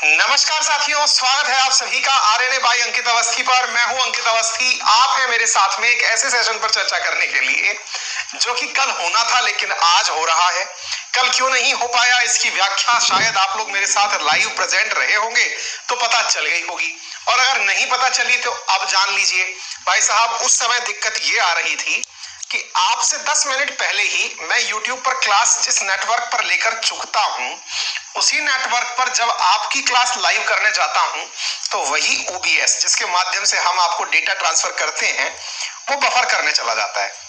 नमस्कार साथियों, स्वागत है आप सभी का आरएनए बाय अंकित अवस्थी पर। मैं हूं अंकित अवस्थी। आप हैं मेरे साथ में एक ऐसे सेशन पर चर्चा करने के लिए जो कि कल होना था लेकिन आज हो रहा है। कल क्यों नहीं हो पाया इसकी व्याख्या शायद आप लोग मेरे साथ लाइव प्रेजेंट रहे होंगे तो पता चल गई होगी, और अगर नहीं पता चली तो अब जान लीजिए। भाई साहब, उस समय दिक्कत ये आ रही थी कि आपसे 10 मिनट पहले ही मैं YouTube पर क्लास जिस नेटवर्क पर लेकर चुकता हूं, उसी नेटवर्क पर जब आपकी क्लास लाइव करने जाता हूं तो वही OBS जिसके माध्यम से हम आपको डेटा ट्रांसफर करते हैं वो बफर करने चला जाता है।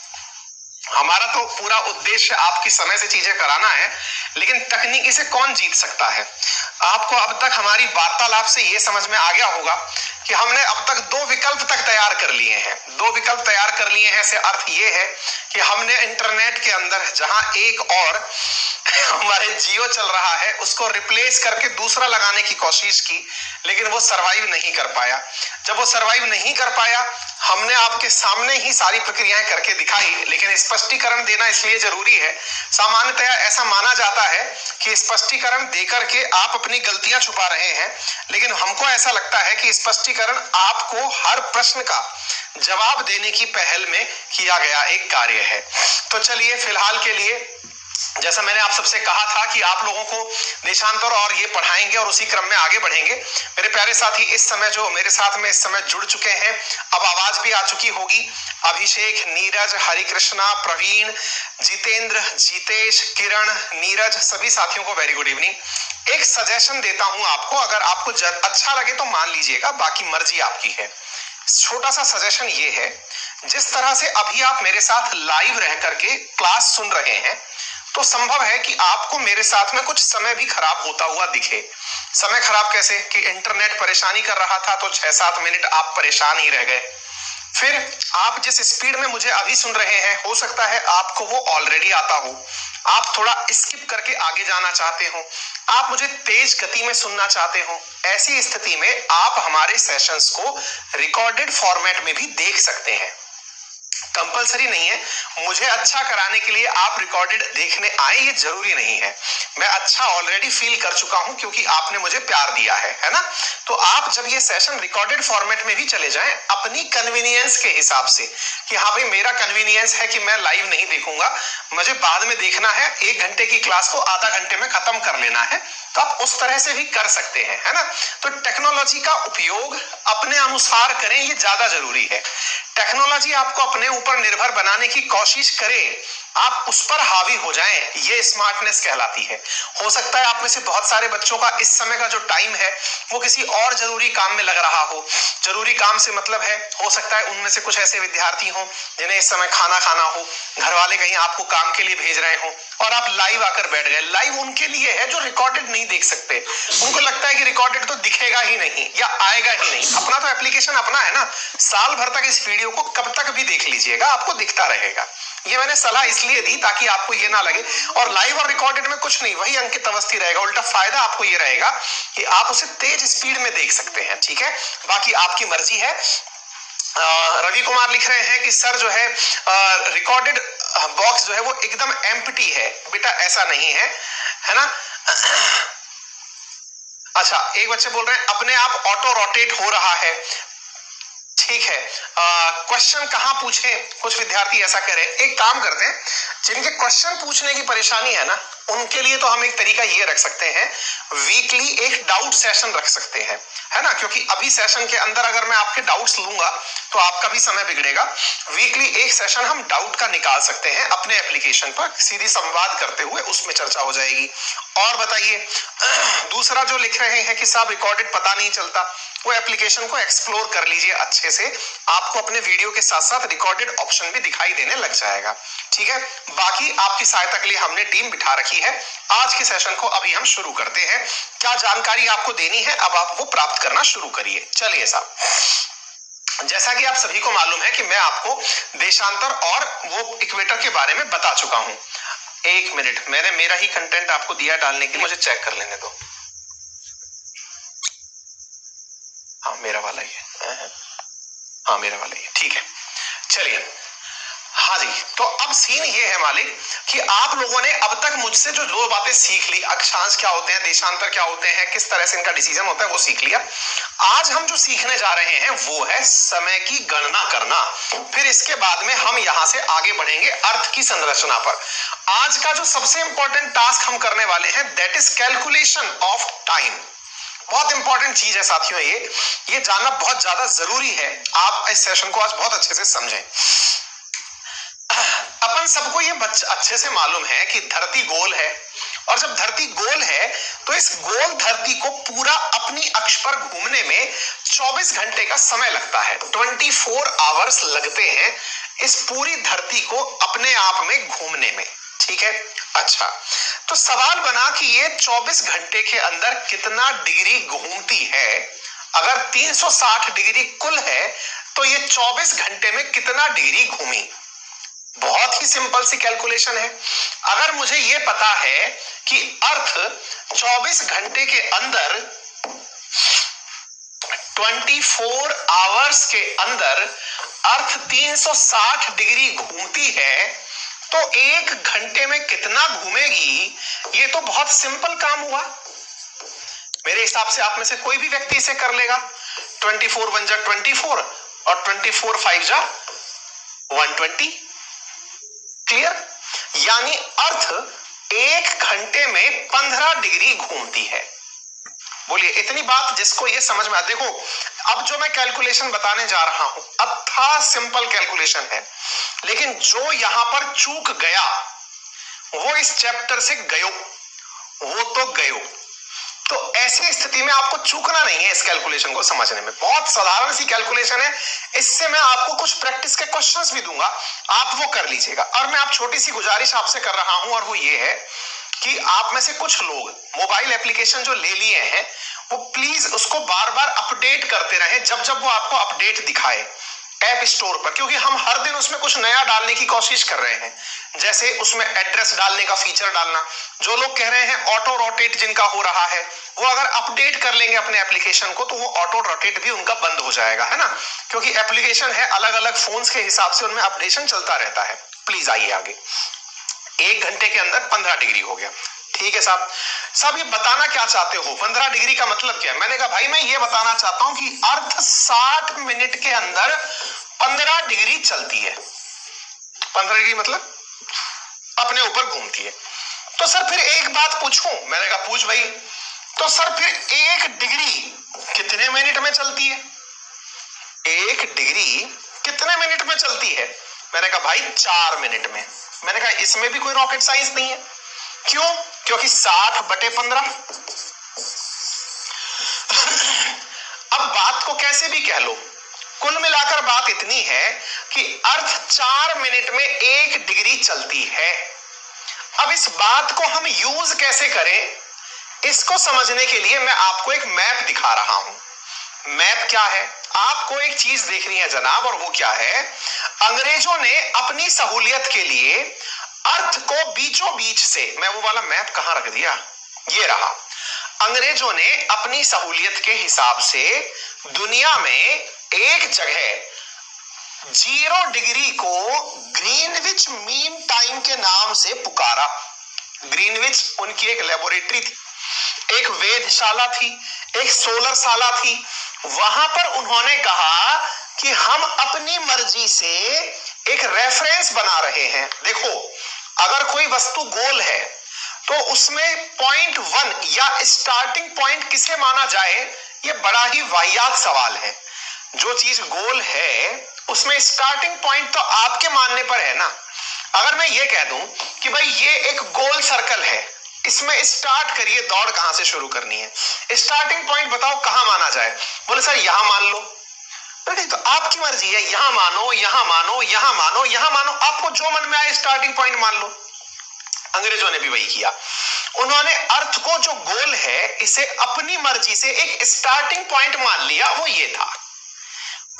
हमारा तो पूरा उद्देश्य आपकी समय से चीजें कराना है, लेकिन तकनीकी से कौन जीत सकता है। आपको अब तक हमारी वार्तालाप से यह समझ में आ गया होगा कि हमने अब तक 2 विकल्प तक तैयार कर लिए हैं। 2 विकल्प तैयार कर लिए हैं से अर्थ यह है कि हमने इंटरनेट के अंदर जहां एक और हमारे जियो चल रहा है उसको रिप्लेस करके दूसरा लगाने की कोशिश की, लेकिन वो सरवाइव नहीं कर पाया। जब वो सरवाइव नहीं कर पाया, हमने आपके सामने ही सारी प्रक्रियाएं करके दिखाई, लेकिन स्पष्टीकरण देना इसलिए जरूरी है। सामान्यतया ऐसा माना जाता है कि स्पष्टीकरण देकर के आप अपनी गलतियां छुपा रहे हैं, लेकिन हमको ऐसा लगता है कि स्पष्टीकरण आपको हर प्रश्न का जवाब देने की पहल में किया गया एक कार्य है। तो चलिए, फिलहाल के लिए जैसा मैंने आप सबसे कहा था कि आप लोगों को देशांतर और ये पढ़ाएंगे और उसी क्रम में आगे बढ़ेंगे। मेरे प्यारे साथी इस समय जो मेरे साथ में इस समय जुड़ चुके हैं, अब आवाज भी आ चुकी होगी। अभिषेक, नीरज, हरिकृष्णा, प्रवीण, जितेंद्र, जितेश, किरण, नीरज, सभी साथियों को वेरी गुड इवनिंग। एक सजेशन देता हूं आपको, अगर आपको अच्छा लगे तो मान लीजिएगा, बाकी मर्जी आपकी है। छोटा सा सजेशन ये है, जिस तरह से अभी आप मेरे साथ लाइव रह करके क्लास सुन रहे हैं तो संभव है कि आपको मेरे साथ में कुछ समय भी खराब होता हुआ दिखे। समय खराब कैसे कि इंटरनेट परेशानी कर रहा था तो 6-7 मिनट आप परेशान ही रह गए। फिर आप जिस स्पीड में मुझे अभी सुन रहे हैं, हो सकता है आपको वो ऑलरेडी आता हो, आप थोड़ा स्किप करके आगे जाना चाहते हो, आप मुझे तेज गति में सुनना चाहते हो। ऐसी स्थिति में आप हमारे सेशंस को रिकॉर्डेड फॉर्मेट में भी देख सकते हैं। कंपलसरी नहीं है, मुझे अच्छा कराने के लिए आप रिकॉर्डेड देखने आए ये जरूरी नहीं है। मैं अच्छा ऑलरेडी फील कर चुका हूं क्योंकि आपने मुझे प्यार दिया है ना। तो आप जब ये सेशन रिकॉर्डेड फॉर्मेट में भी चले जाएं अपनी कन्वीनियंस के हिसाब से कि हाँ भाई, मेरा कन्वीनियंस है कि मैं लाइव नहीं देखूंगा, मुझे बाद में देखना है, 1 घंटे की क्लास को आधा घंटे में खत्म कर लेना है, तो आप उस तरह से भी कर सकते हैं, है ना। तो टेक्नोलॉजी का उपयोग अपने अनुसार करें, ये ज्यादा जरूरी है। टेक्नोलॉजी आपको अपने ऊपर निर्भर बनाने की कोशिश करे, आप उस पर हावी हो जाएं, ये स्मार्टनेस कहलाती है। हो सकता है आप में से बहुत सारे बच्चों का इस समय का जो टाइम है वो किसी और जरूरी काम में लग रहा हो। जरूरी काम से मतलब है, हो सकता है उनमें से कुछ ऐसे विद्यार्थी हो जिन्हें इस समय खाना खाना हो, घर वाले कहीं आपको काम के लिए भेज रहे हो और आप लाइव आकर बैठ गए। लाइव उनके लिए है जो रिकॉर्डेड नहीं देख सकते। उनको लगता है कि रिकॉर्डेड तो दिखेगा ही नहीं या आएगा ही नहीं। अपना तो एप्लीकेशन अपना है ना, साल भर तक इस वीडियो को कब तक भी देख लीजिएगा, आपको दिखता रहेगा। ये मैंने सलाह इसलिए दी ताकि आपको ये ना लगे, और लाइव और रिकॉर्डेड में कुछ नहीं, वही अंकित अवस्थी रहेगा। उल्टा फायदा आपको ये रहेगा कि आप उसे तेज स्पीड में देख सकते हैं, ठीक है। बाकी आपकी मर्जी है। रवि कुमार लिख रहे हैं कि सर जो है रिकॉर्डेड बॉक्स जो है वो एकदम एम्प्टी है। बेटा ऐसा नहीं है, है ना। अच्छा, एक बच्चे बोल रहे हैं अपने आप ऑटो रोटेट हो रहा है। ठीक है, क्वेश्चन कहां पूछे, कुछ विद्यार्थी ऐसा कह रहे हैं। एक काम करते हैं, जिनके क्वेश्चन पूछने की परेशानी है ना, उनके लिए तो हम एक तरीका ये रख सकते हैं, वीकली एक डाउट सेशन रख सकते हैं, है ना। क्योंकि अभी सेशन के अंदर अगर मैं आपके डाउट्स लूंगा तो आपका भी समय बिगड़ेगा। वीकली एक सेशन हम डाउट का निकाल सकते हैं अपने एप्लीकेशन पर, सीधी संवाद करते हुए उसमें चर्चा हो जाएगी। और बताइए, दूसरा जो लिख रहे हैं कि साहब रिकॉर्डेड पता नहीं चलता, वो एप्लीकेशन को एक्सप्लोर कर लीजिए अच्छे से, आपको अपने वीडियो के साथ साथ रिकॉर्डेड ऑप्शन भी दिखाई देने लग जाएगा, ठीक है। बाकी आपकी सहायता के लिए हमने टीम बिठा रखी है। आज के सेशन को अभी हम शुरू करते हैं। क्या जानकारी आपको देनी है, अब आप वो प्राप्त करना शुरू करिए। चलिए साहब, जैसा कि आप सभी को मालूम है कि मैं आपको देशांतर और वो इक्वेटर के बारे में बता चुका हूं। 1 मिनट, मैंने मेरा ही कंटेंट आपको दिया डालने के लिए, मुझे चेक कर लेने दो। हाँ मेरा वाला ही है, हाँ मेरा वाला ही है, ठीक है। चलिए, हाँ जी, तो अब सीन ये है मालिक कि आप लोगों ने अब तक मुझसे जो दो बातें सीख ली, अक्षांश क्या होते हैं, देशांतर क्या होते हैं, किस तरह से इनका डिसीजन होता है, वो सीख लिया। आज हम जो सीखने जा रहे हैं वो है समय की गणना करना। फिर इसके बाद में हम यहां से आगे बढ़ेंगे अर्थ की संरचना पर। आज का जो सबसे इंपॉर्टेंट टास्क हम करने वाले हैं that is calculation of time. बहुत इंपॉर्टेंट चीज है साथियों, ये जानना बहुत ज्यादा जरूरी है। आप इस सेशन को आज बहुत अच्छे से समझें। अपन सबको ये अच्छे से मालूम है कि धरती गोल है, और जब धरती गोल है तो इस गोल धरती को पूरा अपनी अक्ष पर घूमने में 24 घंटे का समय लगता है। 24 आवर्स लगते हैं इस पूरी धरती को अपने आप में घूमने में। ठीक है, अच्छा, तो सवाल बना कि ये 24 घंटे के अंदर कितना डिग्री घूमती है। अगर 360 डिग्री कुल है तो ये 24 घंटे में कितना डिग्री घूमी। बहुत ही सिंपल सी कैलकुलेशन है। अगर मुझे यह पता है कि अर्थ 24 घंटे के अंदर 24 आवर्स के अंदर अर्थ 360 डिग्री घूमती है, तो एक घंटे में कितना घूमेगी, ये तो बहुत सिंपल काम हुआ। मेरे हिसाब से आप में से कोई भी व्यक्ति इसे कर लेगा। 24 1 जा 24 और 24 5 जा 120। क्लियर? यानी अर्थ एक घंटे में 15 डिग्री घूमती है। बोलिए, इतनी बात जिसको ये समझ में आ। देखो, अब जो मैं कैलकुलेशन बताने जा रहा हूं अथा सिंपल कैलकुलेशन है, लेकिन जो यहां पर चूक गया वो इस चैप्टर से गयो, वो तो गयो। तो ऐसी स्थिति में आपको चूकना नहीं है इस कैलकुलेशन को समझने में। बहुत साधारण सी कैलकुलेशन है। इससे मैं आपको कुछ प्रैक्टिस के क्वेश्चंस भी दूंगा, आप वो कर लीजिएगा। और मैं आप छोटी सी गुजारिश आपसे कर रहा हूं, और वो ये है कि आप में से कुछ लोग मोबाइल एप्लीकेशन जो ले लिए हैं वो प्लीज उसको बार बार अपडेट करते रहें जब जब वो आपको अपडेट दिखाए ऐप स्टोर पर, क्योंकि हम हर दिन उसमें कुछ नया डालने की कोशिश कर रहे हैं। जैसे उसमें एड्रेस डालने का फीचर डालना, जो लोग कह रहे हैं ऑटो रोटेट जिनका हो रहा है, वो अगर अपडेट कर लेंगे अपने एप्लीकेशन को तो वो ऑटो रोटेट भी उनका बंद हो जाएगा, है ना, क्योंकि एप्लीकेशन है अलग अलग फोन्स के हिसाब से उनमें अपडेशन चलता रहता है। प्लीज आइए आगे। एक घंटे के अंदर 15 डिग्री हो गया। ठीक है साहब ये बताना क्या चाहते हो? 15 डिग्री का मतलब क्या है? मैंने कहा भाई मैं ये बताना चाहता हूं कि अर्थ 60 मिनट के अंदर 15 डिग्री चलती है। 15 डिग्री मतलब अपने ऊपर घूमती है। तो सर फिर एक बात पूछूं? मैंने कहा पूछ भाई। तो सर फिर 1 डिग्री कितने मिनट में चलती है? 1 डिग्री कितने मिनट में चलती है? मैंने कहा भाई 4 मिनट में। मैंने कहा इसमें भी कोई रॉकेट साइंस नहीं है। क्यों? क्योंकि 60/15। अब बात को कैसे भी कह लो, कुल मिलाकर बात इतनी है कि अर्थ 4 मिनट में 1 डिग्री चलती है। अब इस बात को हम यूज कैसे करें, इसको समझने के लिए मैं आपको एक मैप दिखा रहा हूं। मैप क्या है? आपको एक चीज देखनी है जनाब, और वो क्या है? अंग्रेजों ने अपनी सहूलियत के लिए अर्थ को बीचों बीच से, मैं वो वाला मैप कहां रख दिया, ये रहा। अंग्रेजों ने अपनी सहूलियत के हिसाब से दुनिया में एक जगह 0 डिग्री को ग्रीनविच मीन टाइम के नाम से पुकारा। ग्रीनविच उनकी एक लेबोरेटरी थी, एक वेधशाला थी, एक सोलरशाला थी। वहां पर उन्होंने कहा कि हम अपनी मर्जी से एक रेफरेंस बना रहे हैं। देखो, अगर कोई वस्तु गोल है तो उसमें पॉइंट 1 या स्टार्टिंग पॉइंट किसे माना जाए, ये बड़ा ही वाहियात सवाल है। जो चीज गोल है उसमें स्टार्टिंग पॉइंट तो आपके मानने पर है ना। अगर मैं ये कह दूं कि भाई ये एक गोल सर्कल है, इसमें स्टार्ट करिए, दौड़ कहां से शुरू करनी है, स्टार्टिंग पॉइंट बताओ कहां माना जाए। बोले सर यहां मान लो। तो आपकी मर्जी है, यहां मानो, यहां मानो, यहां मानो, यहां मानो, आपको जो मन में आए स्टार्टिंग पॉइंट मान लो। अंग्रेजों ने भी वही किया। उन्होंने अर्थ को जो गोल है इसे अपनी मर्जी से एक स्टार्टिंग पॉइंट मान लिया, वो ये था।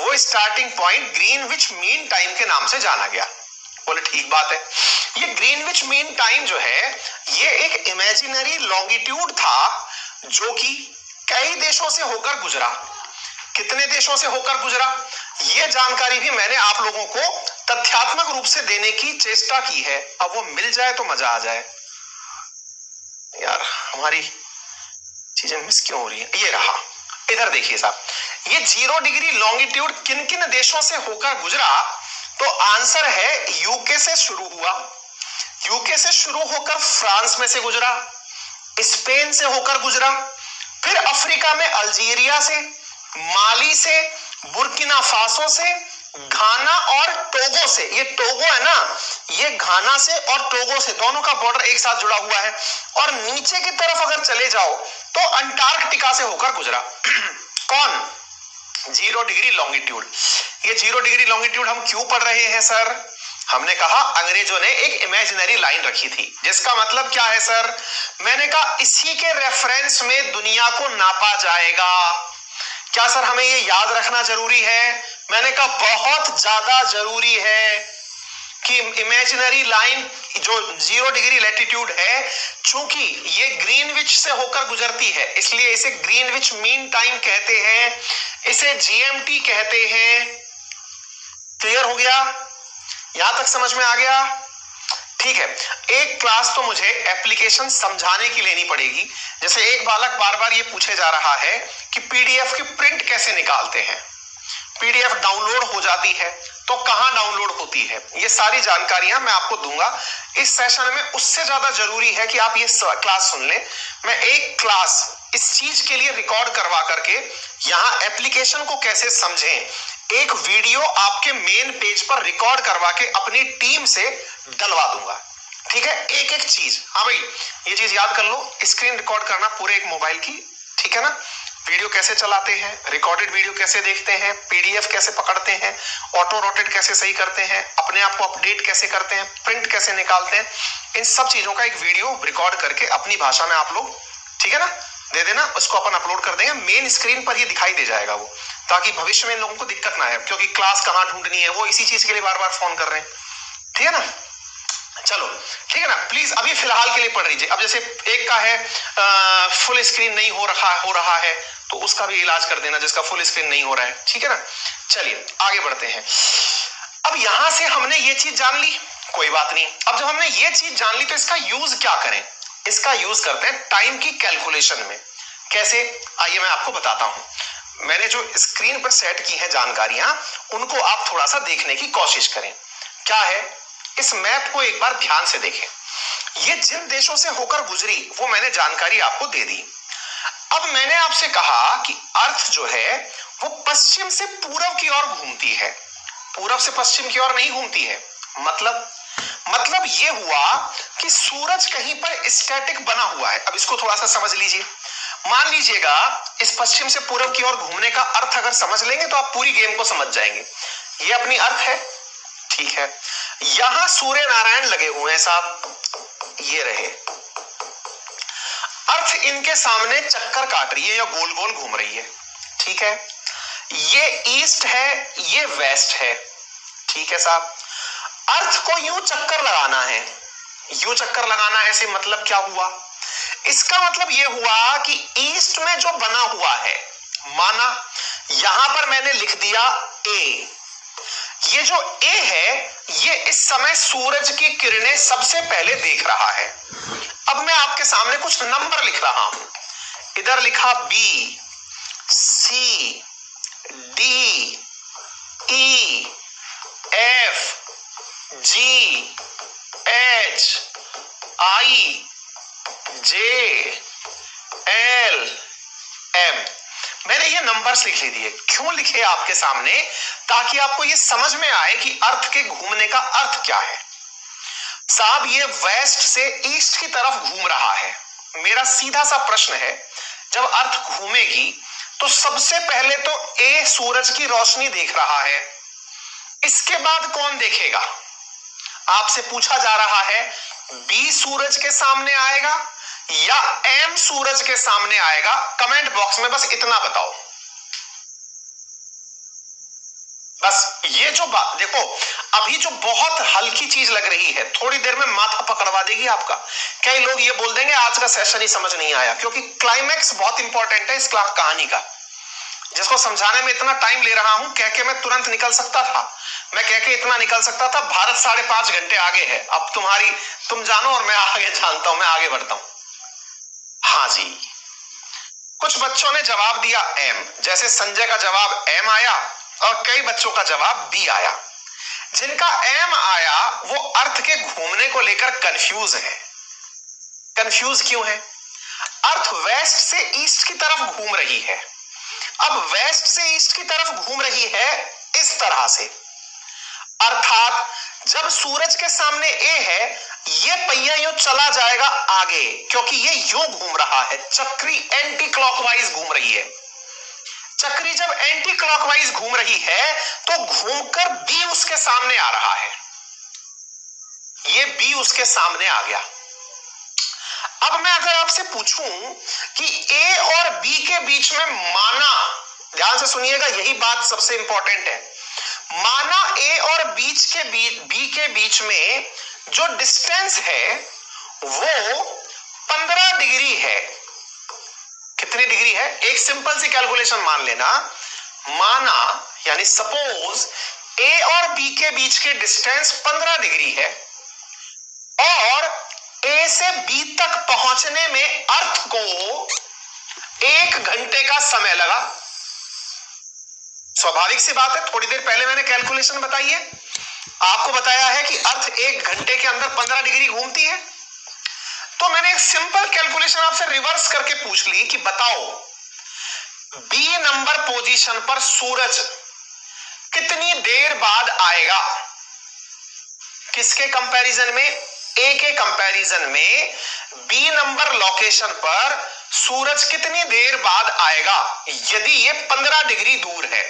वो starting point Greenwich mean time के नाम से जाना गया। बोले ठीक बात है। ये ग्रीनविच मीन टाइम जो है ये एक इमेजिनरी लॉन्गिट्यूड था जो कि कई देशों से होकर गुजरा। कितने देशों से होकर गुजरा, ये जानकारी भी मैंने आप लोगों को तथ्यात्मक रूप से देने की चेष्टा की है। अब वो मिल जाए तो मजा आ जाए। यार हमारी चीजें मिस क्यों हो रही है? ये रहा, इधर देखिए साहब, ये 0 डिग्री लॉन्गिट्यूड किन किन देशों से होकर गुजरा? तो आंसर है यूके से शुरू हुआ, यूके से शुरू होकर फ्रांस में से गुजरा, स्पेन से होकर गुजरा, फिर अफ्रीका में अल्जीरिया से, माली से, बुर्किना फासो से, घाना और टोगो से। ये टोगो है ना, ये घाना से और टोगो से, दोनों का बॉर्डर एक साथ जुड़ा हुआ है। और नीचे की तरफ अगर चले जाओ तो अंटार्कटिका से होकर गुजरा। कौन? 0 डिग्री लॉन्गिट्यूड। ये 0 डिग्री लॉन्गिट्यूड हम क्यों पढ़ रहे हैं सर? हमने कहा अंग्रेजों ने एक इमेजिनरी लाइन रखी थी, जिसका मतलब क्या है सर? मैंने कहा इसी के रेफरेंस में दुनिया को नापा जाएगा। क्या सर हमें ये याद रखना जरूरी है? मैंने कहा बहुत ज्यादा जरूरी है कि इमेजिनरी लाइन जो 0 डिग्री लैटिट्यूड है, चूंकि ये ग्रीनविच से होकर गुजरती है, इसलिए इसे ग्रीनविच मीन टाइम कहते हैं, इसे जीएमटी कहते हैं। क्लियर हो गया? यहां तक समझ में आ गया? ठीक है, एक क्लास तो मुझे एप्लीकेशन समझाने की लेनी पड़ेगी। जैसे एक बालक बार बार ये पूछे जा रहा है कि पीडीएफ की प्रिंट कैसे निकालते हैं, पीडीएफ डाउनलोड हो जाती है तो कहां डाउनलोड होती है, ये सारी जानकारियां मैं आपको दूंगा इस सेशन में। उससे ज्यादा जरूरी है कि आप ये क्लास सुन लें। मैं एक क्लास इस चीज के लिए रिकॉर्ड करवा करके यहां एप्लीकेशन को कैसे समझें, एक वीडियो आपके मेन पेज पर रिकॉर्ड करवा के अपनी टीम से डलवा दूंगा। ठीक है, एक एक चीज। हाँ भाई, ये चीज याद कर लो, स्क्रीन रिकॉर्ड करना पूरे एक मोबाइल की। ठीक है ना? वीडियो कैसे चलाते हैं, रिकॉर्डेड वीडियो कैसे देखते हैं, पीडीएफ कैसे पकड़ते हैं, ऑटो रोटेट कैसे सही करते हैं, अपने आप को अपडेट कैसे करते हैं, प्रिंट कैसे निकालते हैं, इन सब चीजों का एक वीडियो रिकॉर्ड करके अपनी भाषा में आप लोग, ठीक है ना, दे देना। उसको अपन अपलोड कर देंगे, मेन स्क्रीन पर ये दिखाई दे जाएगा वो, ताकि भविष्य में इन लोगों को दिक्कत ना आए, क्योंकि क्लास कहाँ ढूंढनी है, वो इसी चीज के लिए बार बार फोन कर रहे हैं। ठीक है ना? चलो ठीक है ना, प्लीज अभी फिलहाल के लिए पढ़ लीजिए। अब जैसे एक का है फुल स्क्रीन नहीं हो रहा है तो उसका भी इलाज कर देना, जिसका फुल स्क्रीन नहीं हो रहा है। ठीक है ना? चलिए आगे बढ़ते हैं। अब यहां से हमने ये चीज जान ली, कोई बात नहीं। अब जब हमने ये चीज जान ली तो इसका यूज क्या करें? इसका यूज करते हैं टाइम की कैलकुलेशन में। कैसे? आइए मैं आपको बताता हूं। मैंने जो स्क्रीन पर सेट की है जानकारियां, उनको आप थोड़ा सा देखने की कोशिश करें। क्या है? इस मैप को एक बार ध्यान से देखें। ये जिन देशों से होकर गुजरी वो मैंने जानकारी आपको दे दी। अब मैंने आपसे कहा कि अर्थ जो है वो पश्चिम से पूर्व की ओर घूमती है, पूर्व से पश्चिम की ओर नहीं घूमती है। मतलब ये हुआ कि सूरज कहीं पर स्टैटिक बना हुआ है। अब इसको थोड़ा सा समझ लीजिए। मान लीजिएगा इस पश्चिम से पूर्व की ओर घूमने का अर्थ अगर समझ लेंगे तो आप पूरी गेम को समझ जाएंगे। ये अपनी अर्थ है, ठीक है। यहां सूर्य नारायण लगे हुए हैं साहब, ये रहे। अर्थ इनके सामने चक्कर काट रही है या गोल गोल घूम रही है, ठीक है। ये ईस्ट है, ये वेस्ट है, ठीक है साहब। अर्थ को यूं चक्कर लगाना है, यूं चक्कर लगाना है से मतलब क्या हुआ? इसका मतलब यह हुआ कि ईस्ट में जो बना हुआ है, माना यहां पर मैंने लिख दिया ए। ये जो ए है ये इस समय सूरज की किरणें सबसे पहले देख रहा है। अब मैं आपके सामने कुछ नंबर लिख रहा हूं। इधर लिखा बी, सी, डी, ई, एफ, जी, एच, आई, जे, एल, एम। मैंने ये नंबर्स लिख दिए। क्यों लिखे आपके सामने? ताकि आपको ये समझ में आए कि अर्थ के घूमने का अर्थ क्या है। साहब ये वेस्ट से ईस्ट की तरफ घूम रहा है। मेरा सीधा सा प्रश्न है, जब अर्थ घूमेगी तो सबसे पहले तो ए सूरज की रोशनी देख रहा है, इसके बाद कौन देखेगा? आपसे पूछा जा रहा है बी सूरज के सामने आएगा या एम सूरज के सामने आएगा? कमेंट बॉक्स में बस इतना बताओ। बस ये जो बात देखो, अभी जो बहुत हल्की चीज लग रही है, थोड़ी देर में माथा पकड़वा देगी आपका। कई लोग ये बोल देंगे आज का सेशन ही समझ नहीं आया, क्योंकि क्लाइमैक्स बहुत इंपॉर्टेंट है इस कहानी का, जिसको समझाने में इतना टाइम ले रहा हूं। कह के मैं तुरंत निकल सकता था, मैं कह के इतना निकल सकता था, भारत 5.5 घंटे आगे है। अब तुम जानो और मैं आगे जानता हूं, मैं आगे बढ़ता हूं। हाँ जी, कुछ बच्चों ने जवाब दिया एम, जैसे संजय का जवाब एम आया और कई बच्चों का जवाब बी आया। जिनका एम आया वो अर्थ के घूमने को लेकर कंफ्यूज है। कंफ्यूज क्यों है? अर्थ वेस्ट से ईस्ट की तरफ घूम रही है। अब वेस्ट से ईस्ट की तरफ घूम रही है इस तरह से, अर्थात जब सूरज के सामने ए है, ये पहिया यूं चला जाएगा आगे, क्योंकि ये यूं घूम रहा है, चक्री एंटी क्लॉकवाइज घूम रही है। चक्री जब एंटी क्लॉकवाइज घूम रही है तो घूमकर बी उसके सामने आ रहा है। ये बी उसके सामने आ गया। अब मैं अगर आपसे पूछूं कि ए और बी के बीच में माना, ध्यान से सुनिएगा, यही बात सबसे इंपॉर्टेंट है। माना ए और बी के बीच में जो डिस्टेंस है वो 15 डिग्री है। कितनी डिग्री है? एक सिंपल सी कैलकुलेशन मान लेना, माना यानी सपोज ए और बी के बीच के डिस्टेंस 15 डिग्री है और ए से बी तक पहुंचने में अर्थ को 1 घंटे का समय लगा। स्वाभाविक सी बात है, थोड़ी देर पहले मैंने कैलकुलेशन बताई है, आपको बताया है कि अर्थ 1 घंटे के अंदर 15 डिग्री घूमती है। तो मैंने एक सिंपल कैलकुलेशन आपसे रिवर्स करके पूछ ली कि बताओ बी नंबर पोजीशन पर सूरज कितनी देर बाद आएगा। किसके कंपैरिजन में? ए के कंपैरिजन में बी नंबर लोकेशन पर सूरज कितनी देर बाद आएगा यदि ये 15 डिग्री दूर है।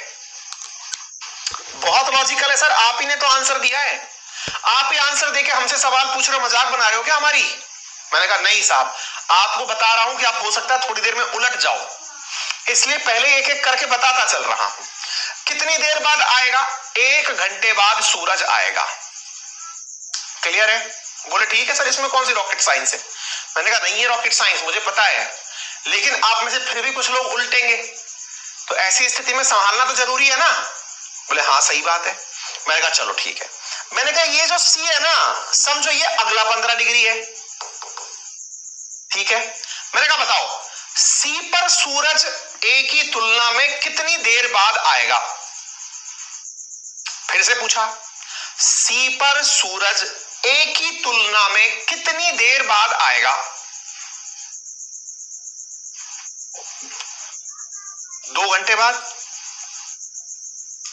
बहुत लॉजिकल है सर, आप ही ने तो आंसर दिया है, आप ही आंसर देके हमसे सवाल पूछ रहे हो, मजाक बना रहे हो क्या हमारी? मैंने कहा नहीं साहब, आपको बता रहा हूं कि आप हो सकता है थोड़ी देर में उलट जाओ, इसलिए पहले एक एक करके बताता चल रहा हूं। कितनी देर बाद आएगा? 1 घंटे बाद सूरज आएगा। क्लियर है? बोले ठीक है सर, इसमें कौन सी रॉकेट साइंस है? मैंने कहा नहीं है रॉकेट साइंस, मुझे पता है, लेकिन आप में से फिर भी कुछ लोग उल्टेंगे, तो ऐसी स्थिति में संभालना तो जरूरी है ना। बोले हाँ सही बात है। मैंने कहा चलो ठीक है। मैंने कहा ये जो सी है ना, समझो ये अगला 15 डिग्री है, ठीक है। मैंने कहा बताओ सी पर सूरज ए की तुलना में कितनी देर बाद आएगा? फिर से पूछा, सी पर सूरज ए की तुलना में कितनी देर बाद आएगा? 2 घंटे बाद।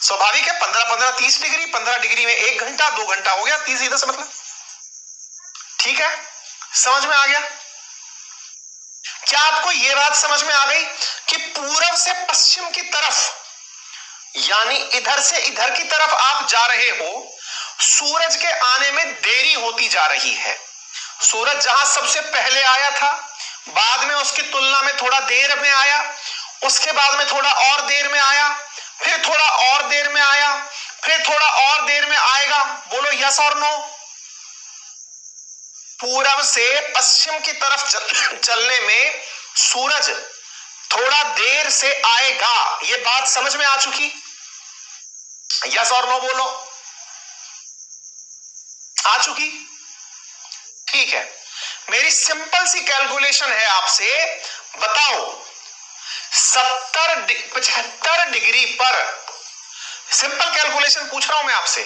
स्वाभाविक है, 15-15 30 डिग्री, 15 डिग्री में 1 घंटा, 2 घंटा हो गया, 30 इधर से मतलब। ठीक है, समझ में आ गया? क्या आपको यह बात समझ में आ गई कि पूर्व से पश्चिम की तरफ, यानी इधर से इधर की तरफ आप जा रहे हो, सूरज के आने में देरी होती जा रही है। सूरज जहां सबसे पहले आया था, बाद में उसकी तुलना में थोड़ा देर में आया, उसके बाद में थोड़ा और देर में आया, फिर थोड़ा और देर में आया, फिर थोड़ा और देर में आएगा। बोलो यस और नो? पूरब से पश्चिम की तरफ चलने में सूरज थोड़ा देर से आएगा, ये बात समझ में आ चुकी? यस और नो बोलो? आ चुकी? ठीक है, मेरी सिंपल सी कैलकुलेशन है आपसे, बताओ 75 डिग्री पर, सिंपल कैलकुलेशन पूछ रहा हूं मैं आपसे,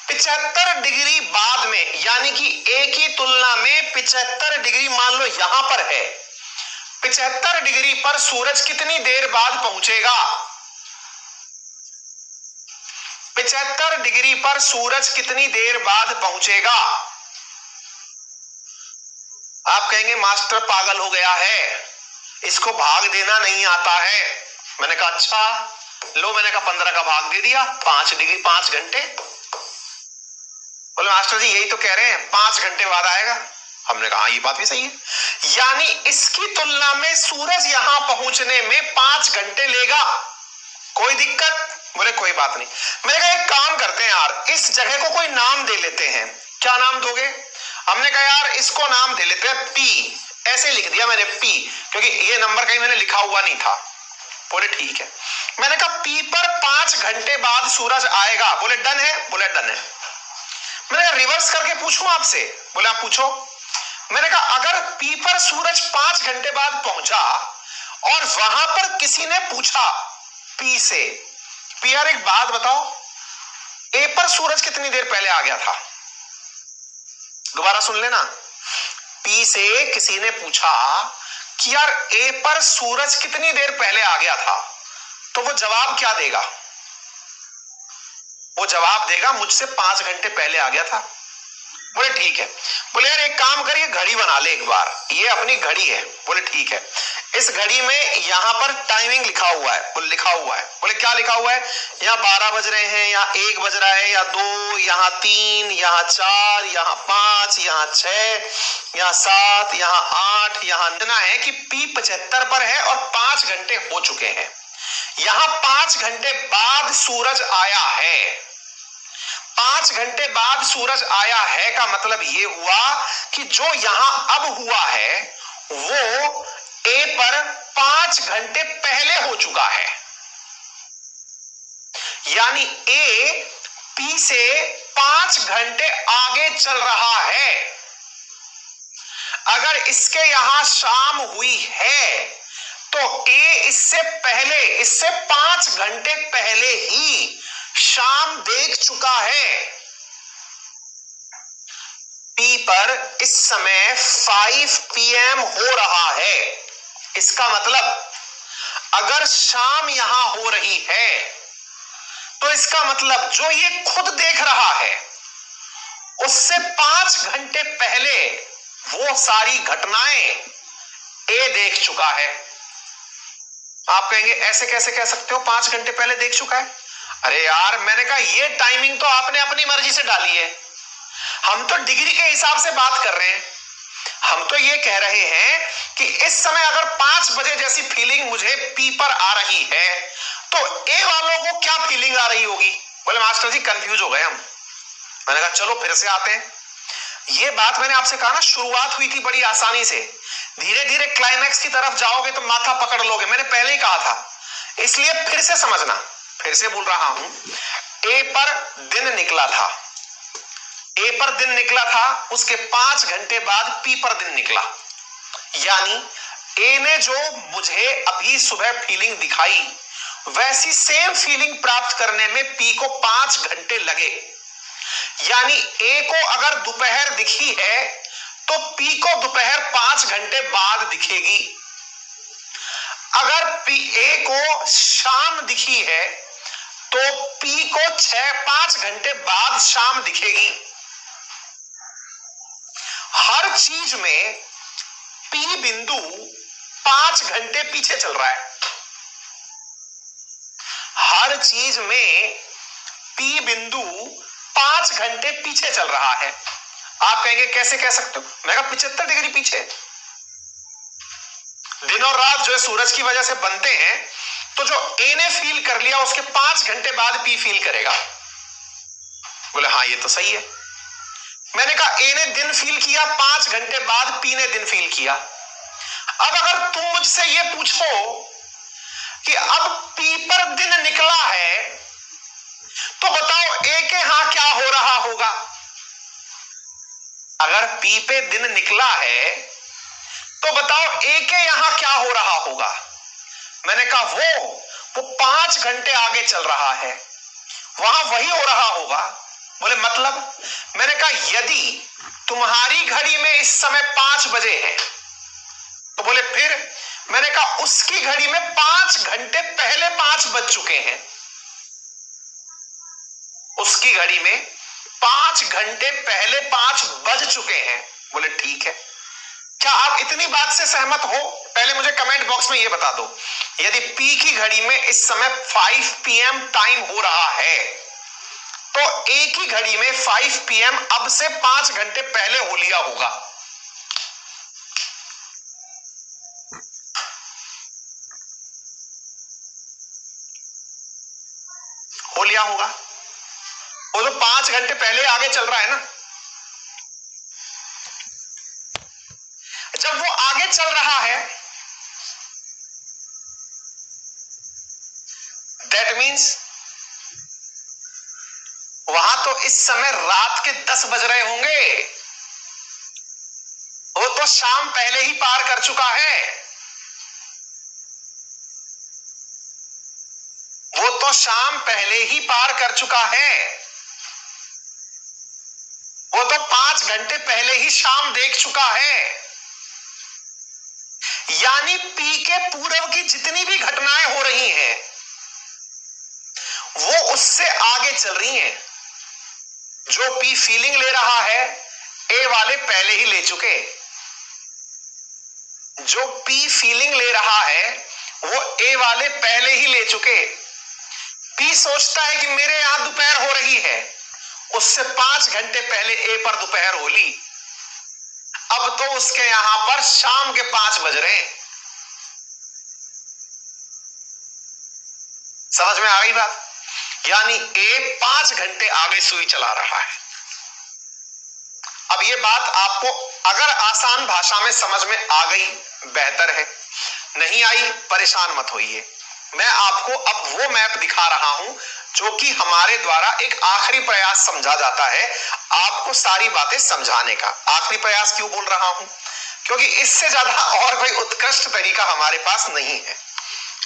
75 डिग्री बाद में, यानी कि ए की तुलना में 75 डिग्री मान लो यहां पर है, 75 डिग्री पर सूरज कितनी देर बाद पहुंचेगा? 75 डिग्री पर सूरज कितनी देर बाद पहुंचेगा? आप कहेंगे मास्टर पागल हो गया है, इसको भाग देना नहीं आता है। मैंने कहा अच्छा लो, मैंने कहा 15 का भाग दे दिया, 5 डिग्री 5 घंटे। बोले मास्टर जी यही तो कह रहे हैं 5 घंटे बाद आएगा। हमने कहा ये बात भी सही है, यानी इसकी तुलना में सूरज यहां पहुंचने में 5 घंटे लेगा। कोई दिक्कत? बोले कोई बात नहीं। मैंने कहा एक काम करते हैं यार, इस जगह को कोई नाम दे लेते हैं। क्या नाम दोगे? हमने कहा यार इसको नाम दे लेते हैं पी। ऐसे लिख दिया मैंने पी, क्योंकि ये नंबर कहीं मैंने लिखा हुआ नहीं था। बोले ठीक है। मैंने कहा पी पर 5 घंटे बाद सूरज आएगा। बोले डन है? बोले डन है। मैंने कहा रिवर्स करके पूछूं आपसे? बोले आप पूछो। मैंने कहा अगर पी पर सूरज 5 घंटे बाद पहुंचा और वहां पर किसी ने पूछा पी से, पी यार एक बात बताओ, ए पर सूरज कितनी देर पहले आ गया था? दोबारा सुन लेना। पी से किसी ने पूछा कि यार ए पर सूरज कितनी देर पहले आ गया था, तो वो जवाब क्या देगा? वो जवाब देगा मुझसे 5 घंटे पहले आ गया था। बोले ठीक है। बोले यार एक काम करिए, घड़ी बना ले एक बार, ये अपनी घड़ी है। बोले ठीक है। इस घड़ी में यहां पर टाइमिंग लिखा हुआ है। बोले लिखा हुआ है। बोले क्या लिखा हुआ है? यहाँ 12 बज रहे हैं, यहाँ 1 बज रहा है, यहाँ 2, यहाँ 3, यहाँ 4, यहाँ 5, यहाँ 6, यहाँ 7, यहाँ 8, यहाँ इतना है कि पी 75 पर है और 5 घंटे हो चुके हैं। यहां 5 घंटे बाद सूरज आया है। 5 घंटे बाद सूरज आया है का मतलब यह हुआ कि जो यहां अब हुआ है वो ए पर 5 घंटे पहले हो चुका है। यानी ए पी से 5 घंटे आगे चल रहा है। अगर इसके यहां शाम हुई है तो ए इससे पहले, इससे 5 घंटे पहले ही शाम देख चुका है। पी पर इस समय 5 PM हो रहा है। इसका मतलब अगर शाम यहां हो रही है तो इसका मतलब जो ये खुद देख रहा है उससे 5 घंटे पहले वो सारी घटनाएं ए देख चुका है। आप कहेंगे ऐसे कैसे कह सकते हो 5 घंटे पहले देख चुका है? अरे यार मैंने कहा ये टाइमिंग तो आपने अपनी मर्जी से डाली है, हम तो डिग्री के हिसाब से बात कर रहे हैं। हम तो ये कह रहे हैं कि इस समय अगर 5 बजे जैसी फीलिंग मुझे पी पर आ रही है तो ए वालों को क्या फीलिंग आ रही होगी? बोले मास्टर जी कंफ्यूज हो गए हम। मैंने कहा चलो फिर से आते हैं। ये बात मैंने आपसे कहा ना, शुरुआत हुई थी बड़ी आसानी से, धीरे धीरे क्लाइमैक्स की तरफ जाओगे तो माथा पकड़ लोगे। मैंने पहले ही कहा था, इसलिए फिर से समझना, फिर से बोल रहा हूं। ए पर दिन निकला था, ए पर दिन निकला था, उसके 5 घंटे बाद पी पर दिन निकला। यानी ए ने जो मुझे अभी सुबह फीलिंग दिखाई वैसी सेम फीलिंग प्राप्त करने में पी को 5 घंटे लगे। यानी ए को अगर दोपहर दिखी है तो पी को दोपहर 5 घंटे बाद दिखेगी। अगर पी ए को शाम दिखी है तो पी को 5 घंटे बाद शाम दिखेगी। हर चीज में पी बिंदु 5 घंटे पीछे चल रहा है। हर चीज में पी बिंदु 5 घंटे पीछे चल रहा है। आप कहेंगे कैसे कह सकते हो? मैं कहा 75 डिग्री पीछे। दिन और रात जो है सूरज की वजह से बनते हैं, तो जो ए ने फील कर लिया उसके 5 घंटे बाद पी फील करेगा। बोले हाँ ये तो सही है। मैंने कहा ए ने दिन फील किया, 5 घंटे बाद पी ने दिन फील किया। अब अगर तुम मुझसे ये पूछो कि अब पी पर दिन निकला है तो बताओ ए के यहां क्या हो रहा होगा? अगर पी पे दिन निकला है तो बताओ ए के यहां क्या हो रहा होगा? मैंने कहा वो 5 घंटे आगे चल रहा है, वहां वही हो रहा होगा। बोले मतलब? मैंने कहा यदि तुम्हारी घड़ी में इस समय 5 बजे है तो बोले फिर? मैंने कहा उसकी घड़ी में 5 घंटे पहले 5 बज चुके हैं। उसकी घड़ी में 5 घंटे पहले 5 बज चुके हैं। बोले ठीक है। क्या आप इतनी बात से सहमत हो? पहले मुझे कमेंट बॉक्स में यह बता दो, यदि पी की घड़ी में इस समय 5 PM टाइम हो रहा है तो ए की घड़ी में 5 PM अब से 5 घंटे पहले हो लिया होगा। हो लिया होगा। वो तो 5 घंटे पहले आगे चल रहा है ना। जब वो आगे चल रहा है दैट मीन्स वहां तो इस समय रात के 10 बज रहे होंगे, वो तो शाम पहले ही पार कर चुका है, वो तो शाम पहले ही पार कर चुका है, वो तो 5 घंटे पहले ही शाम देख चुका है। यानी पी के पूर्व की जितनी भी घटनाएं हो रही हैं वो उससे आगे चल रही हैं। जो पी फीलिंग ले रहा है ए वाले पहले ही ले चुके, जो पी फीलिंग ले रहा है वो ए वाले पहले ही ले चुके। पी सोचता है कि मेरे यहां दोपहर हो रही है, उससे 5 घंटे पहले ए पर दोपहर हो ली, अब तो उसके यहां पर शाम के 5 बज रहे हैं। समझ में आ गई बात? यानी ए 5 घंटे आगे सुई चला रहा है। अब ये बात आपको अगर आसान भाषा में समझ में आ गई बेहतर है, नहीं आई परेशान मत होइए। मैं आपको अब वो मैप दिखा रहा हूं जो कि हमारे द्वारा एक आखिरी प्रयास समझा जाता है आपको सारी बातें समझाने का। आखिरी प्रयास क्यों बोल रहा हूं? क्योंकि इससे ज्यादा और कोई उत्कृष्ट तरीका हमारे पास नहीं है।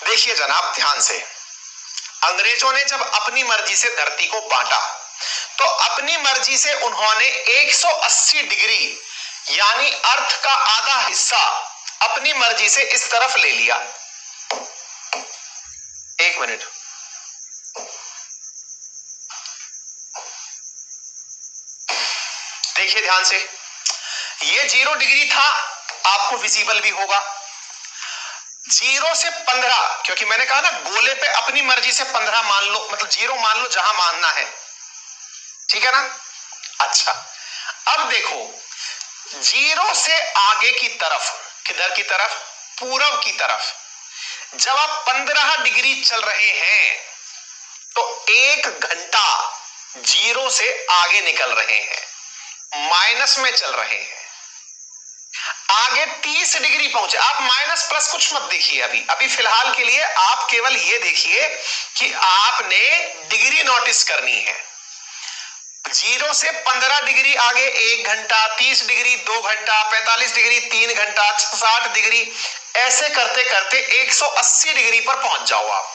देखिए जनाब ध्यान से, अंग्रेजों ने जब अपनी मर्जी से धरती को बांटा तो अपनी मर्जी से उन्होंने 180 डिग्री यानी अर्थ का आधा हिस्सा अपनी मर्जी से इस तरफ ले लिया। एक मिनट, देखिए ध्यान से, ये 0 डिग्री था, आपको विजिबल भी होगा। 0 से 15, क्योंकि मैंने कहा ना गोले पे अपनी मर्जी से 15 मान लो, मतलब 0 मान लो जहां मानना है, ठीक है ना। अच्छा अब देखो 0 से आगे की तरफ, किधर की तरफ? पूरब की तरफ। जब आप 15 डिग्री चल रहे हैं तो 1 घंटा 0 से आगे निकल रहे हैं, माइनस में चल रहे हैं। आगे 30 डिग्री पहुंचे, आप माइनस प्लस कुछ मत देखिए अभी फिलहाल के लिए आप केवल ये देखिए कि आपने डिग्री नोटिस करनी है। 0 से 15 डिग्री आगे 1 घंटा, 30 डिग्री 2 घंटा, 45 डिग्री 3 घंटा, 60 डिग्री, ऐसे करते करते 180 डिग्री पर पहुंच जाओ आप।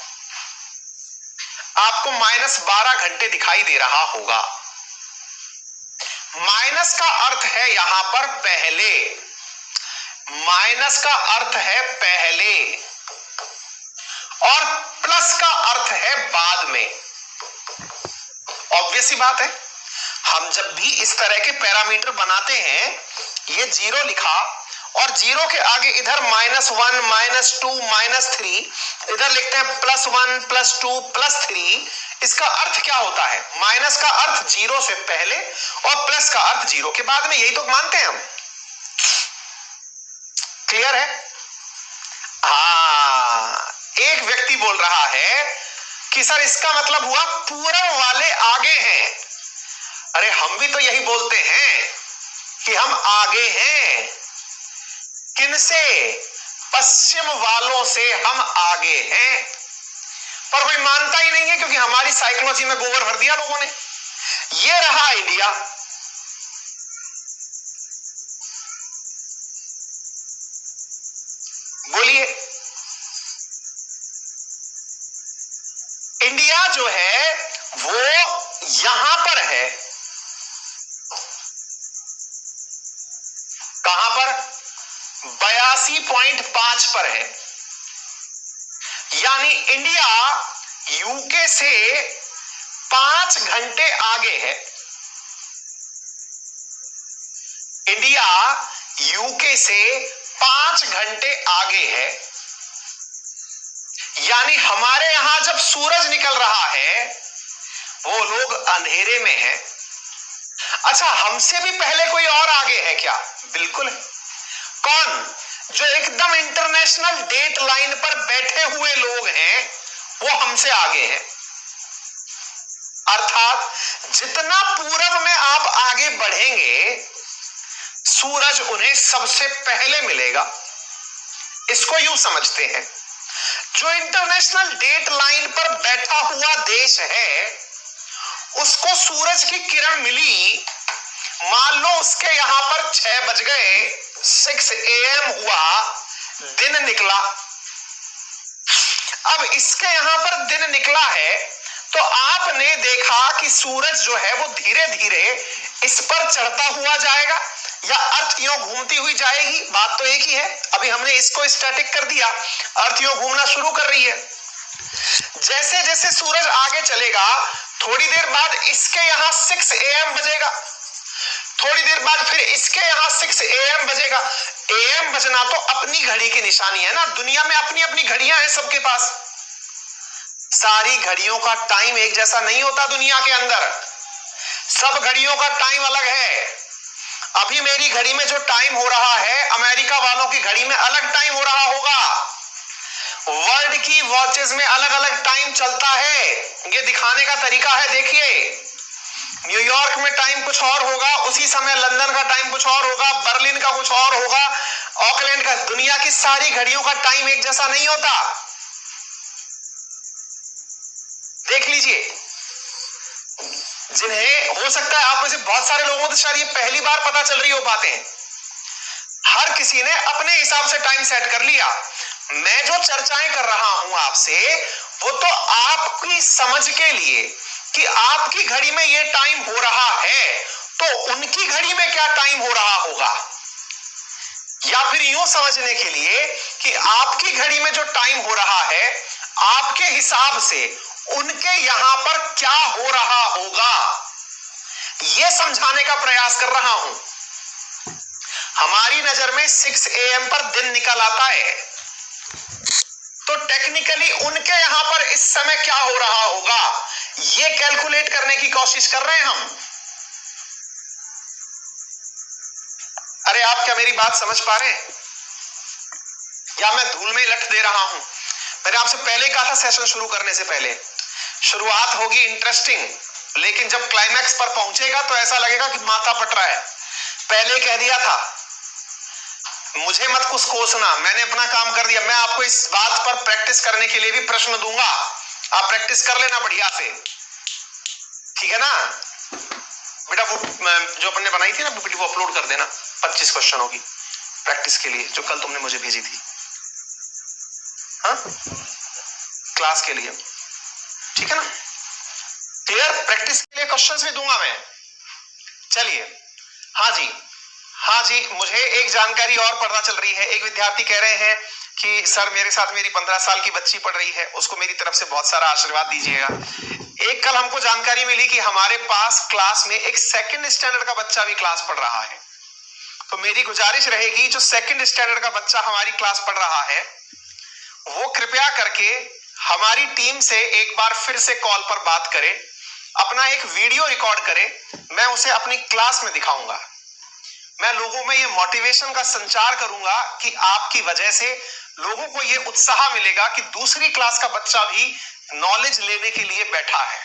आपको -12 घंटे दिखाई दे रहा होगा। माइनस का अर्थ है यहां पर पहले, माइनस का अर्थ है पहले और प्लस का अर्थ है बाद में। ऑब्वियस ही बात है, हम जब भी इस तरह के पैरामीटर बनाते हैं, ये 0 लिखा और 0 के आगे इधर -1, -2, -3, इधर लिखते हैं +1, +2, +3। इसका अर्थ क्या होता है? माइनस का अर्थ 0 से पहले और प्लस का अर्थ 0 के बाद में, यही तो मानते हैं हम। क्लियर है? हाँ, एक व्यक्ति बोल रहा है कि सर इसका मतलब हुआ पूरब वाले आगे हैं। अरे हम भी तो यही बोलते हैं कि हम आगे हैं। किनसे? पश्चिम वालों से हम आगे हैं, पर कोई मानता ही नहीं है क्योंकि हमारी साइकोलॉजी में गोबर भर दिया लोगों ने। ये रहा इंडिया, बोलिए इंडिया जो है वो यहां पर है, कहां पर? 82.5 पर है। यानी इंडिया यूके से 5 घंटे आगे है। इंडिया यूके से 5 घंटे आगे है। यानी हमारे यहां जब सूरज निकल रहा है वो लोग अंधेरे में हैं। अच्छा, हमसे भी पहले कोई और आगे है क्या? बिल्कुल है। कौन? जो एकदम इंटरनेशनल डेट लाइन पर बैठे हुए लोग हैं वो हमसे आगे हैं। अर्थात जितना पूरब में आप आगे बढ़ेंगे सूरज उन्हें सबसे पहले मिलेगा। इसको यूं समझते हैं। जो इंटरनेशनल डेट लाइन पर बैठा हुआ देश है उसको सूरज की किरण मिली, मान लो उसके यहां पर 6 बज गए, 6 AM हुआ, दिन निकला। अब इसके यहां पर दिन निकला है तो आपने देखा कि सूरज जो है वो धीरे धीरे इस पर चढ़ता हुआ जाएगा या अर्थ यूं घूमती हुई जाएगी, बात तो एक ही है। अभी हमने इसको स्टैटिक कर दिया, अर्थ यूं घूमना शुरू कर रही है। जैसे जैसे सूरज आगे चलेगा थोड़ी देर बाद इसके यहां 6 AM बजेगा, थोड़ी देर बाद फिर इसके यहां 6 AM बजेगा। AM बजना तो अपनी घड़ी की निशानी है ना, दुनिया में अपनी अपनी घड़ियां हैं सबके पास, सारी घड़ियों का टाइम एक जैसा नहीं होता दुनिया के अंदर, सब घड़ियों का टाइम अलग है। अभी मेरी घड़ी में जो टाइम हो रहा है अमेरिका वालों की घड़ी में अलग टाइम हो रहा होगा, वर्ल्ड की वॉचेस में अलग अलग टाइम चलता है, ये दिखाने का तरीका है। देखिए न्यूयॉर्क में टाइम कुछ और होगा, उसी समय लंदन का टाइम कुछ और होगा, बर्लिन का कुछ और होगा, ऑकलैंड का। दुनिया की सारी घड़ियों का टाइम एक जैसा नहीं होता, देख लीजिए। जिन्हें हो सकता है आप में से बहुत सारे लोगों को शायद ये पहली बार पता चल रही हो बातें, हर किसी ने अपने हिसाब से टाइम सेट कर लिया। मैं जो चर्चाएं कर रहा हूं आपसे वो तो आपकी समझ के लिए कि आपकी घड़ी में ये टाइम हो रहा है तो उनकी घड़ी में क्या टाइम हो रहा होगा, या फिर यूं समझने के लिए कि आपकी घड़ी में जो टाइम हो रहा है आपके हिसाब से उनके यहां पर क्या हो रहा होगा, यह समझाने का प्रयास कर रहा हूं। हमारी नजर में 6 AM पर दिन निकल आता है तो टेक्निकली उनके यहां पर इस समय क्या हो रहा होगा यह कैलकुलेट करने की कोशिश कर रहे हैं हम। अरे आप क्या मेरी बात समझ पा रहे हैं या मैं धूल में लट दे रहा हूं? मैंने आपसे पहले कहा था सेशन शुरू करने से पहले शुरुआत होगी इंटरेस्टिंग, लेकिन जब क्लाइमैक्स पर पहुंचेगा तो ऐसा लगेगा कि माथा फट रहा है। पहले कह दिया था मुझे मत कुछ कोसना, मैंने अपना काम कर दिया। मैं आपको इस बात पर प्रैक्टिस करने के लिए भी प्रश्न दूंगा, आप प्रैक्टिस कर लेना बढ़िया से, ठीक है ना बेटा? वो जो अपन ने बनाई थी ना पीपीटी वो अपलोड कर देना, 25 क्वेश्चन होगी प्रैक्टिस के लिए जो कल तुमने मुझे भेजी थी, हाँ क्लास के लिए, ठीक है ना? क्लियर? प्रैक्टिस के लिए क्वेश्चंस भी दूंगा मैं। चलिए, हाँ जी, मुझे एक जानकारी और पता चल रही है। एक विद्यार्थी कह रहे हैं कि सर मेरे साथ मेरी 15 साल की बच्ची पढ़ रही है, उसको मेरी तरफ से बहुत सारा आशीर्वाद दीजिएगा। एक कल हमको जानकारी मिली कि हमारे पास क्लास में एक 2nd स्टैंडर्ड का बच्चा भी क्लास पढ़ रहा है, तो मेरी गुजारिश रहेगी जो 2nd स्टैंडर्ड का बच्चा हमारी क्लास पढ़ रहा है वो कृपया करके हमारी टीम से एक बार फिर से कॉल पर बात करे, अपना एक वीडियो रिकॉर्ड करे, मैं उसे अपनी क्लास में दिखाऊंगा। मैं लोगों में ये मोटिवेशन का संचार करूंगा कि आपकी वजह से लोगों को ये उत्साह मिलेगा कि दूसरी क्लास का बच्चा भी नॉलेज लेने के लिए बैठा है।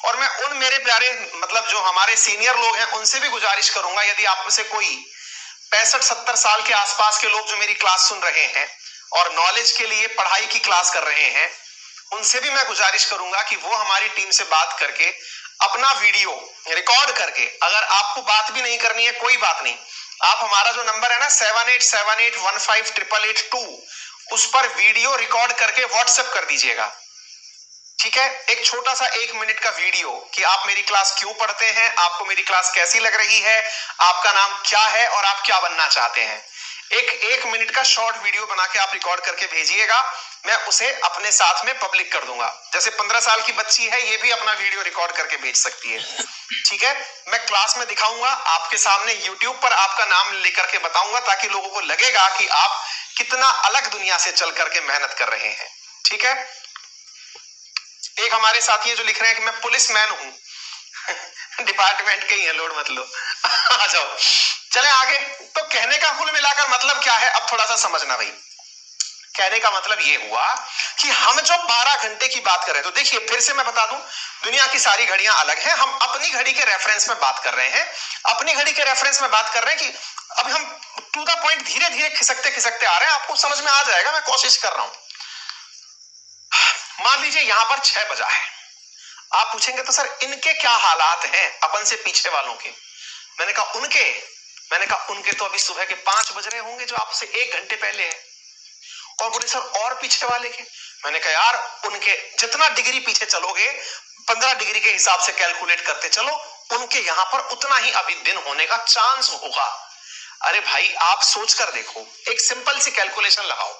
और मैं उन मेरे प्यारे मतलब जो हमारे सीनियर लोग हैं उनसे भी गुजारिश करूंगा, यदि आप में से कोई 65-70 साल के आसपास के लोग जो मेरी क्लास सुन रहे हैं और नॉलेज के लिए पढ़ाई की क्लास कर रहे हैं, उनसे भी मैं गुजारिश करूंगा कि वो हमारी टीम से बात करके अपना वीडियो रिकॉर्ड करके, अगर आपको बात भी नहीं करनी है कोई बात नहीं, आप हमारा जो नंबर है ना 7878158882 उस पर वीडियो रिकॉर्ड करके व्हाट्सएप कर दीजिएगा, ठीक है? एक छोटा सा 1 मिनट का वीडियो कि आप मेरी क्लास क्यों पढ़ते हैं, आपको मेरी क्लास कैसी लग रही है, आपका नाम क्या है और आप क्या बनना चाहते हैं। एक मिनट का शॉर्ट वीडियो बना के आप रिकॉर्ड करके भेजिएगा, मैं उसे अपने साथ में पब्लिक कर दूंगा। जैसे 15 साल की बच्ची है ये भी अपना वीडियो रिकॉर्ड करके भेज सकती है, ठीक है? मैं क्लास में दिखाऊंगा आपके सामने, यूट्यूब पर आपका नाम लेकर के बताऊंगा ताकि लोगों को लगेगा कि आप कितना अलग दुनिया से चल करके मेहनत कर रहे हैं, ठीक है? एक हमारे साथी है जो लिख रहे हैं कि मैं पुलिस मैन हूं डिपार्टमेंट के ही है, लोड मत लो आ जाओ। चले आगे। तो कहने का कुल मिलाकर मतलब क्या है, अब थोड़ा सा समझना भाई। कहने का मतलब ये हुआ कि हम जो 12 घंटे की बात कर रहे हैं, तो देखिए फिर से मैं बता दूं, दुनिया की सारी घड़ियां अलग हैं, हम अपनी घड़ी के रेफरेंस में बात कर रहे हैं, अपनी घड़ी के रेफरेंस में बात कर रहे हैं कि अब हम टू द पॉइंट धीरे धीरे खिसकते खिसकते आ रहे हैं, आपको समझ में आ जाएगा, मैं कोशिश कर रहा हूं। मान लीजिए यहां पर 6 बजा है। आप पूछेंगे तो सर इनके क्या हालात हैं अपन से पीछे वालों के? मैंने कहा उनके तो अभी सुबह के 5 बज रहे होंगे जो आपसे 1 घंटे पहले है। और बोले सर और पीछे वाले के? मैंने कहा यार उनके जितना डिग्री पीछे चलोगे 15 डिग्री के हिसाब से कैलकुलेट करते चलो, उनके यहां पर उतना ही अभी दिन होने का चांस होगा। अरे भाई आप सोच कर देखो, एक सिंपल सी कैलकुलेशन लगाओ।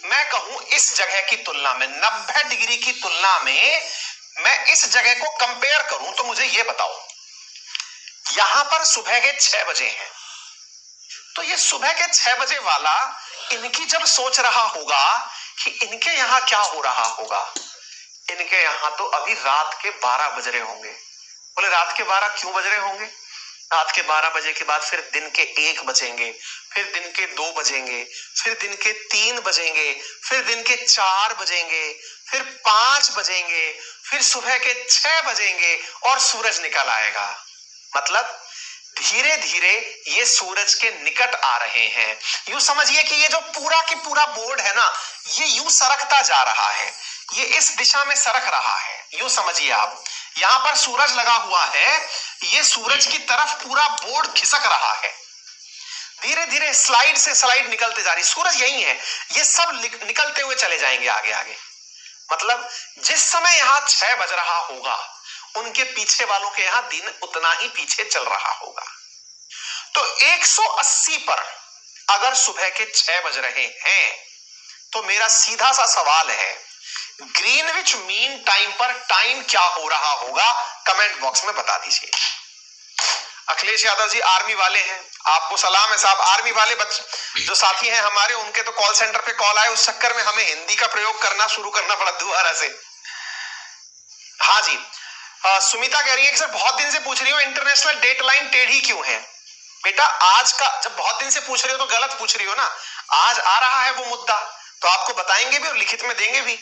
मैं कहूं इस जगह की तुलना में 90 डिग्री की तुलना में मैं इस जगह को कंपेयर करूं तो मुझे यह बताओ, यहां पर सुबह के 6 बजे हैं, तो ये सुबह के 6 बजे वाला इनकी जब सोच रहा होगा कि इनके यहां क्या हो रहा होगा, इनके यहां तो अभी रात के 12 बज रहे होंगे। बोले रात के 12 क्यों बज रहे होंगे? रात के 12 बजे के बाद फिर दिन के 1 बजेंगे, फिर दिन के 2 बजेंगे, फिर दिन के 3 बजेंगे, फिर दिन के 4 बजेंगे, फिर 5 बजेंगे, फिर सुबह के 6 बजेंगे और सूरज निकल आएगा। मतलब धीरे धीरे ये सूरज के निकट आ रहे हैं। यूं समझिए कि ये जो पूरा की पूरा बोर्ड है ना, ये यूं सरकता जा रहा है, ये इस दिशा में सरक रहा है। यूं समझिए आप, यहां पर सूरज लगा हुआ है, ये सूरज की तरफ पूरा बोर्ड खिसक रहा है। धीरे धीरे स्लाइड से स्लाइड निकलते जा रही, सूरज यही है, ये सब निकलते हुए चले जाएंगे आगे आगे। मतलब जिस समय यहां 6 बज रहा होगा, उनके पीछे वालों के यहां दिन उतना ही पीछे चल रहा होगा। तो 180 पर अगर सुबह के 6 बज रहे हैं, तो मेरा सीधा सा सवाल है, ग्रीनविच मीन टाइम पर टाइम क्या हो रहा होगा? कमेंट बॉक्स में बता दीजिए। अखिलेश यादव जी आर्मी वाले हैं, आपको सलाम है साहब। आर्मी वाले जो साथी हैं हमारे, उनके तो कॉल सेंटर पे कॉल आए, उस चक्कर में हमें हिंदी का प्रयोग करना शुरू करना पड़ा दोबारा से। हाँ जी, सुमिता कह रही है कि सर बहुत दिन से पूछ रही हूँ इंटरनेशनल डेडलाइन टेढ़ी क्यों है? बेटा आज का, जब बहुत दिन से पूछ रही हो तो गलत पूछ रही हो ना। आज आ रहा है वो मुद्दा तो आपको बताएंगे भी और लिखित में देंगे भी।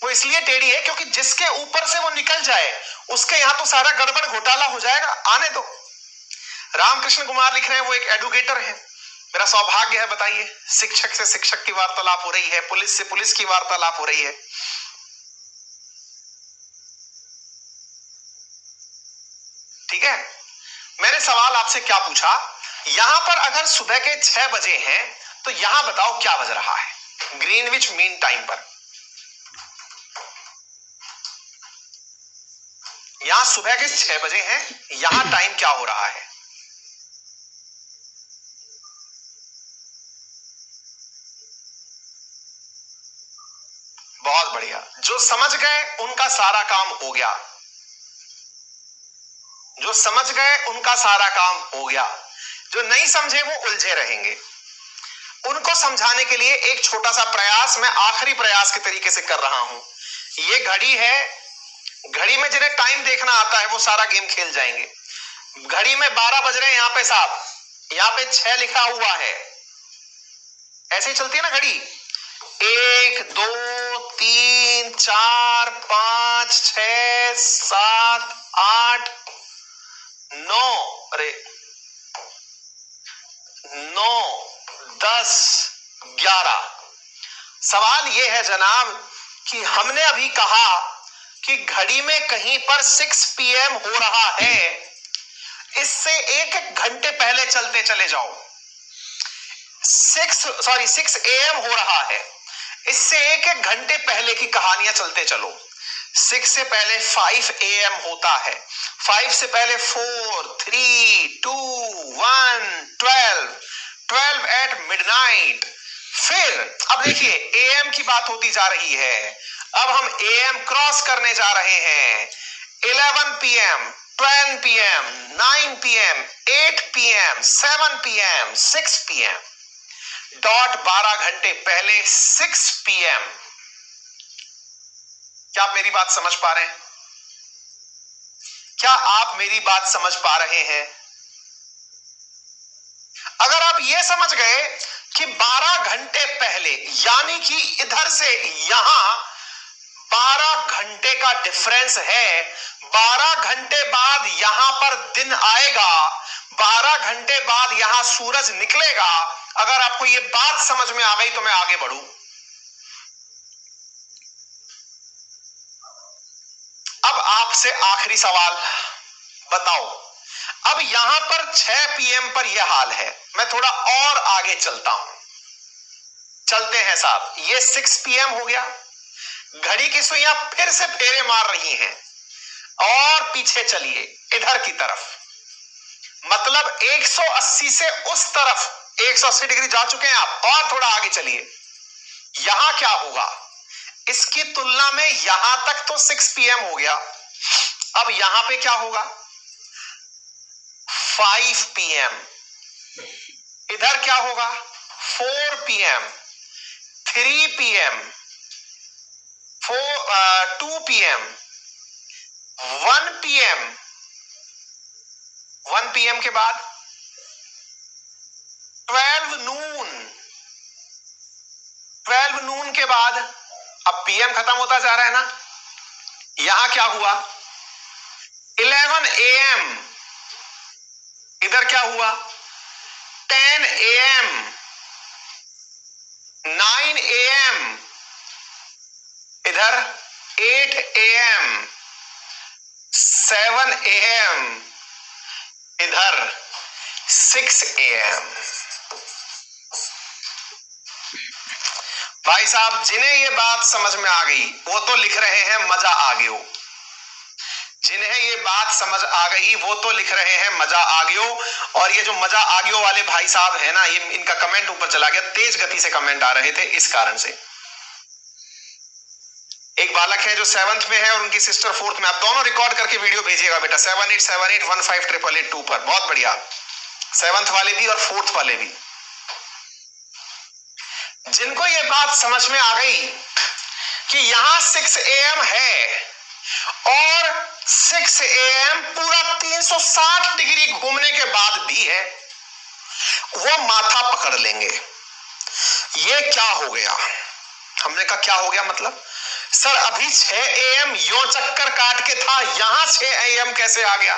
वो इसलिए टेढ़ी है क्योंकि जिसके ऊपर से वो निकल जाए उसके यहां तो सारा गड़बड़ घोटाला हो जाएगा। आने दो। रामकृष्ण कुमार लिख रहे हैं वो एक एडवोकेटर है। मेरा सौभाग्य है, बताइए, शिक्षक से शिक्षक की वार्तालाप हो रही है, पुलिस से पुलिस की वार्तालाप हो रही है। ठीक है, मैंने सवाल आपसे क्या पूछा, यहां पर अगर सुबह के 6 बजे हैं तो यहां बताओ क्या बज रहा है ग्रीनविच मीन टाइम पर? यहां सुबह के 6 बजे हैं, यहां टाइम क्या हो रहा है? बहुत बढ़िया, जो समझ गए उनका सारा काम हो गया, जो समझ गए उनका सारा काम हो गया, जो नहीं समझे वो उलझे रहेंगे। उनको समझाने के लिए एक छोटा सा प्रयास मैं आखिरी प्रयास के तरीके से कर रहा हूं। ये घड़ी है, घड़ी में जिन्हें टाइम देखना आता है वो सारा गेम खेल जाएंगे। घड़ी में 12 बज रहे हैं यहां पे साहब, यहां पे 6 लिखा हुआ है, ऐसे ही चलती है ना घड़ी। 1 2 3 4 5 6 7 8 9, अरे 9 10 11। सवाल यह है जनाब कि हमने अभी कहा कि घड़ी में कहीं पर 6 PM हो रहा है, इससे 1 घंटे पहले चलते चले जाओ। 6 AM हो रहा है, इससे 1 घंटे पहले की कहानियां चलते चलो। 6 से पहले 5 AM होता है, 5 से पहले 4 3 2 1 12 एट मिडनाइट। फिर अब देखिए AM की बात होती जा रही है, अब हम AM क्रॉस करने जा रहे हैं। 11 PM 12 PM 9 PM 8 PM 7 PM 6 PM dot 12 घंटे पहले 6 PM। क्या आप मेरी बात समझ पा रहे हैं? क्या आप मेरी बात समझ पा रहे हैं? अगर आप ये समझ गए कि 12 घंटे पहले, यानी कि इधर से यहां 12 घंटे का डिफरेंस है, 12 घंटे बाद यहां पर दिन आएगा, 12 घंटे बाद यहां सूरज निकलेगा। अगर आपको ये बात समझ में आ गई तो मैं आगे बढ़ूं। आपसे आखिरी सवाल, बताओ अब यहां पर 6 PM पर यह हाल है, मैं थोड़ा और आगे चलता हूं, चलते हैं साहब। ये 6 PM हो गया, घड़ी की सुइयां फिर से फेरे मार रही हैं और पीछे चलिए इधर की तरफ, मतलब 180 से उस तरफ 180 डिग्री जा चुके हैं आप, और थोड़ा आगे चलिए। यहां क्या होगा, इसकी तुलना में यहां तक तो 6 PM हो गया, अब यहां पे क्या होगा 5 PM, इधर क्या होगा 4 PM, 3 PM, 2 PM, 1 PM, 1 PM के बाद 12 नून, 12 नून के बाद, अब PM खत्म होता जा रहा है ना, यहां क्या हुआ 11 AM, इधर क्या हुआ 10 AM, 9 AM, इधर 8 AM, 7 AM, इधर 6 AM। भाई साहब जिन्हें ये बात समझ में आ गई वो तो लिख रहे हैं मजा आ गयो, जिन्हें ये बात समझ आ गई वो तो लिख रहे हैं मजा आ गयो। और ये जो मजा आ गयो वाले भाई साहब है ना, ये इनका कमेंट ऊपर चला गया, तेज गति से कमेंट आ रहे थे इस कारण से। एक बालक है जो 7th में है और उनकी सिस्टर 4th में, आप दोनों रिकॉर्ड करके वीडियो भेजिएगा बेटा 7878158882 पर, बहुत बढ़िया, 7th वाले भी और 4th वाले भी। जिनको ये बात समझ में आ गई कि यहां 6 AM है और 6 AM पूरा 360 डिग्री घूमने के बाद भी है, वो माथा पकड़ लेंगे। ये क्या हो गया, हमने कहा क्या हो गया मतलब, सर अभी 6 AM यो चक्कर काट के था, यहां 6 AM कैसे आ गया।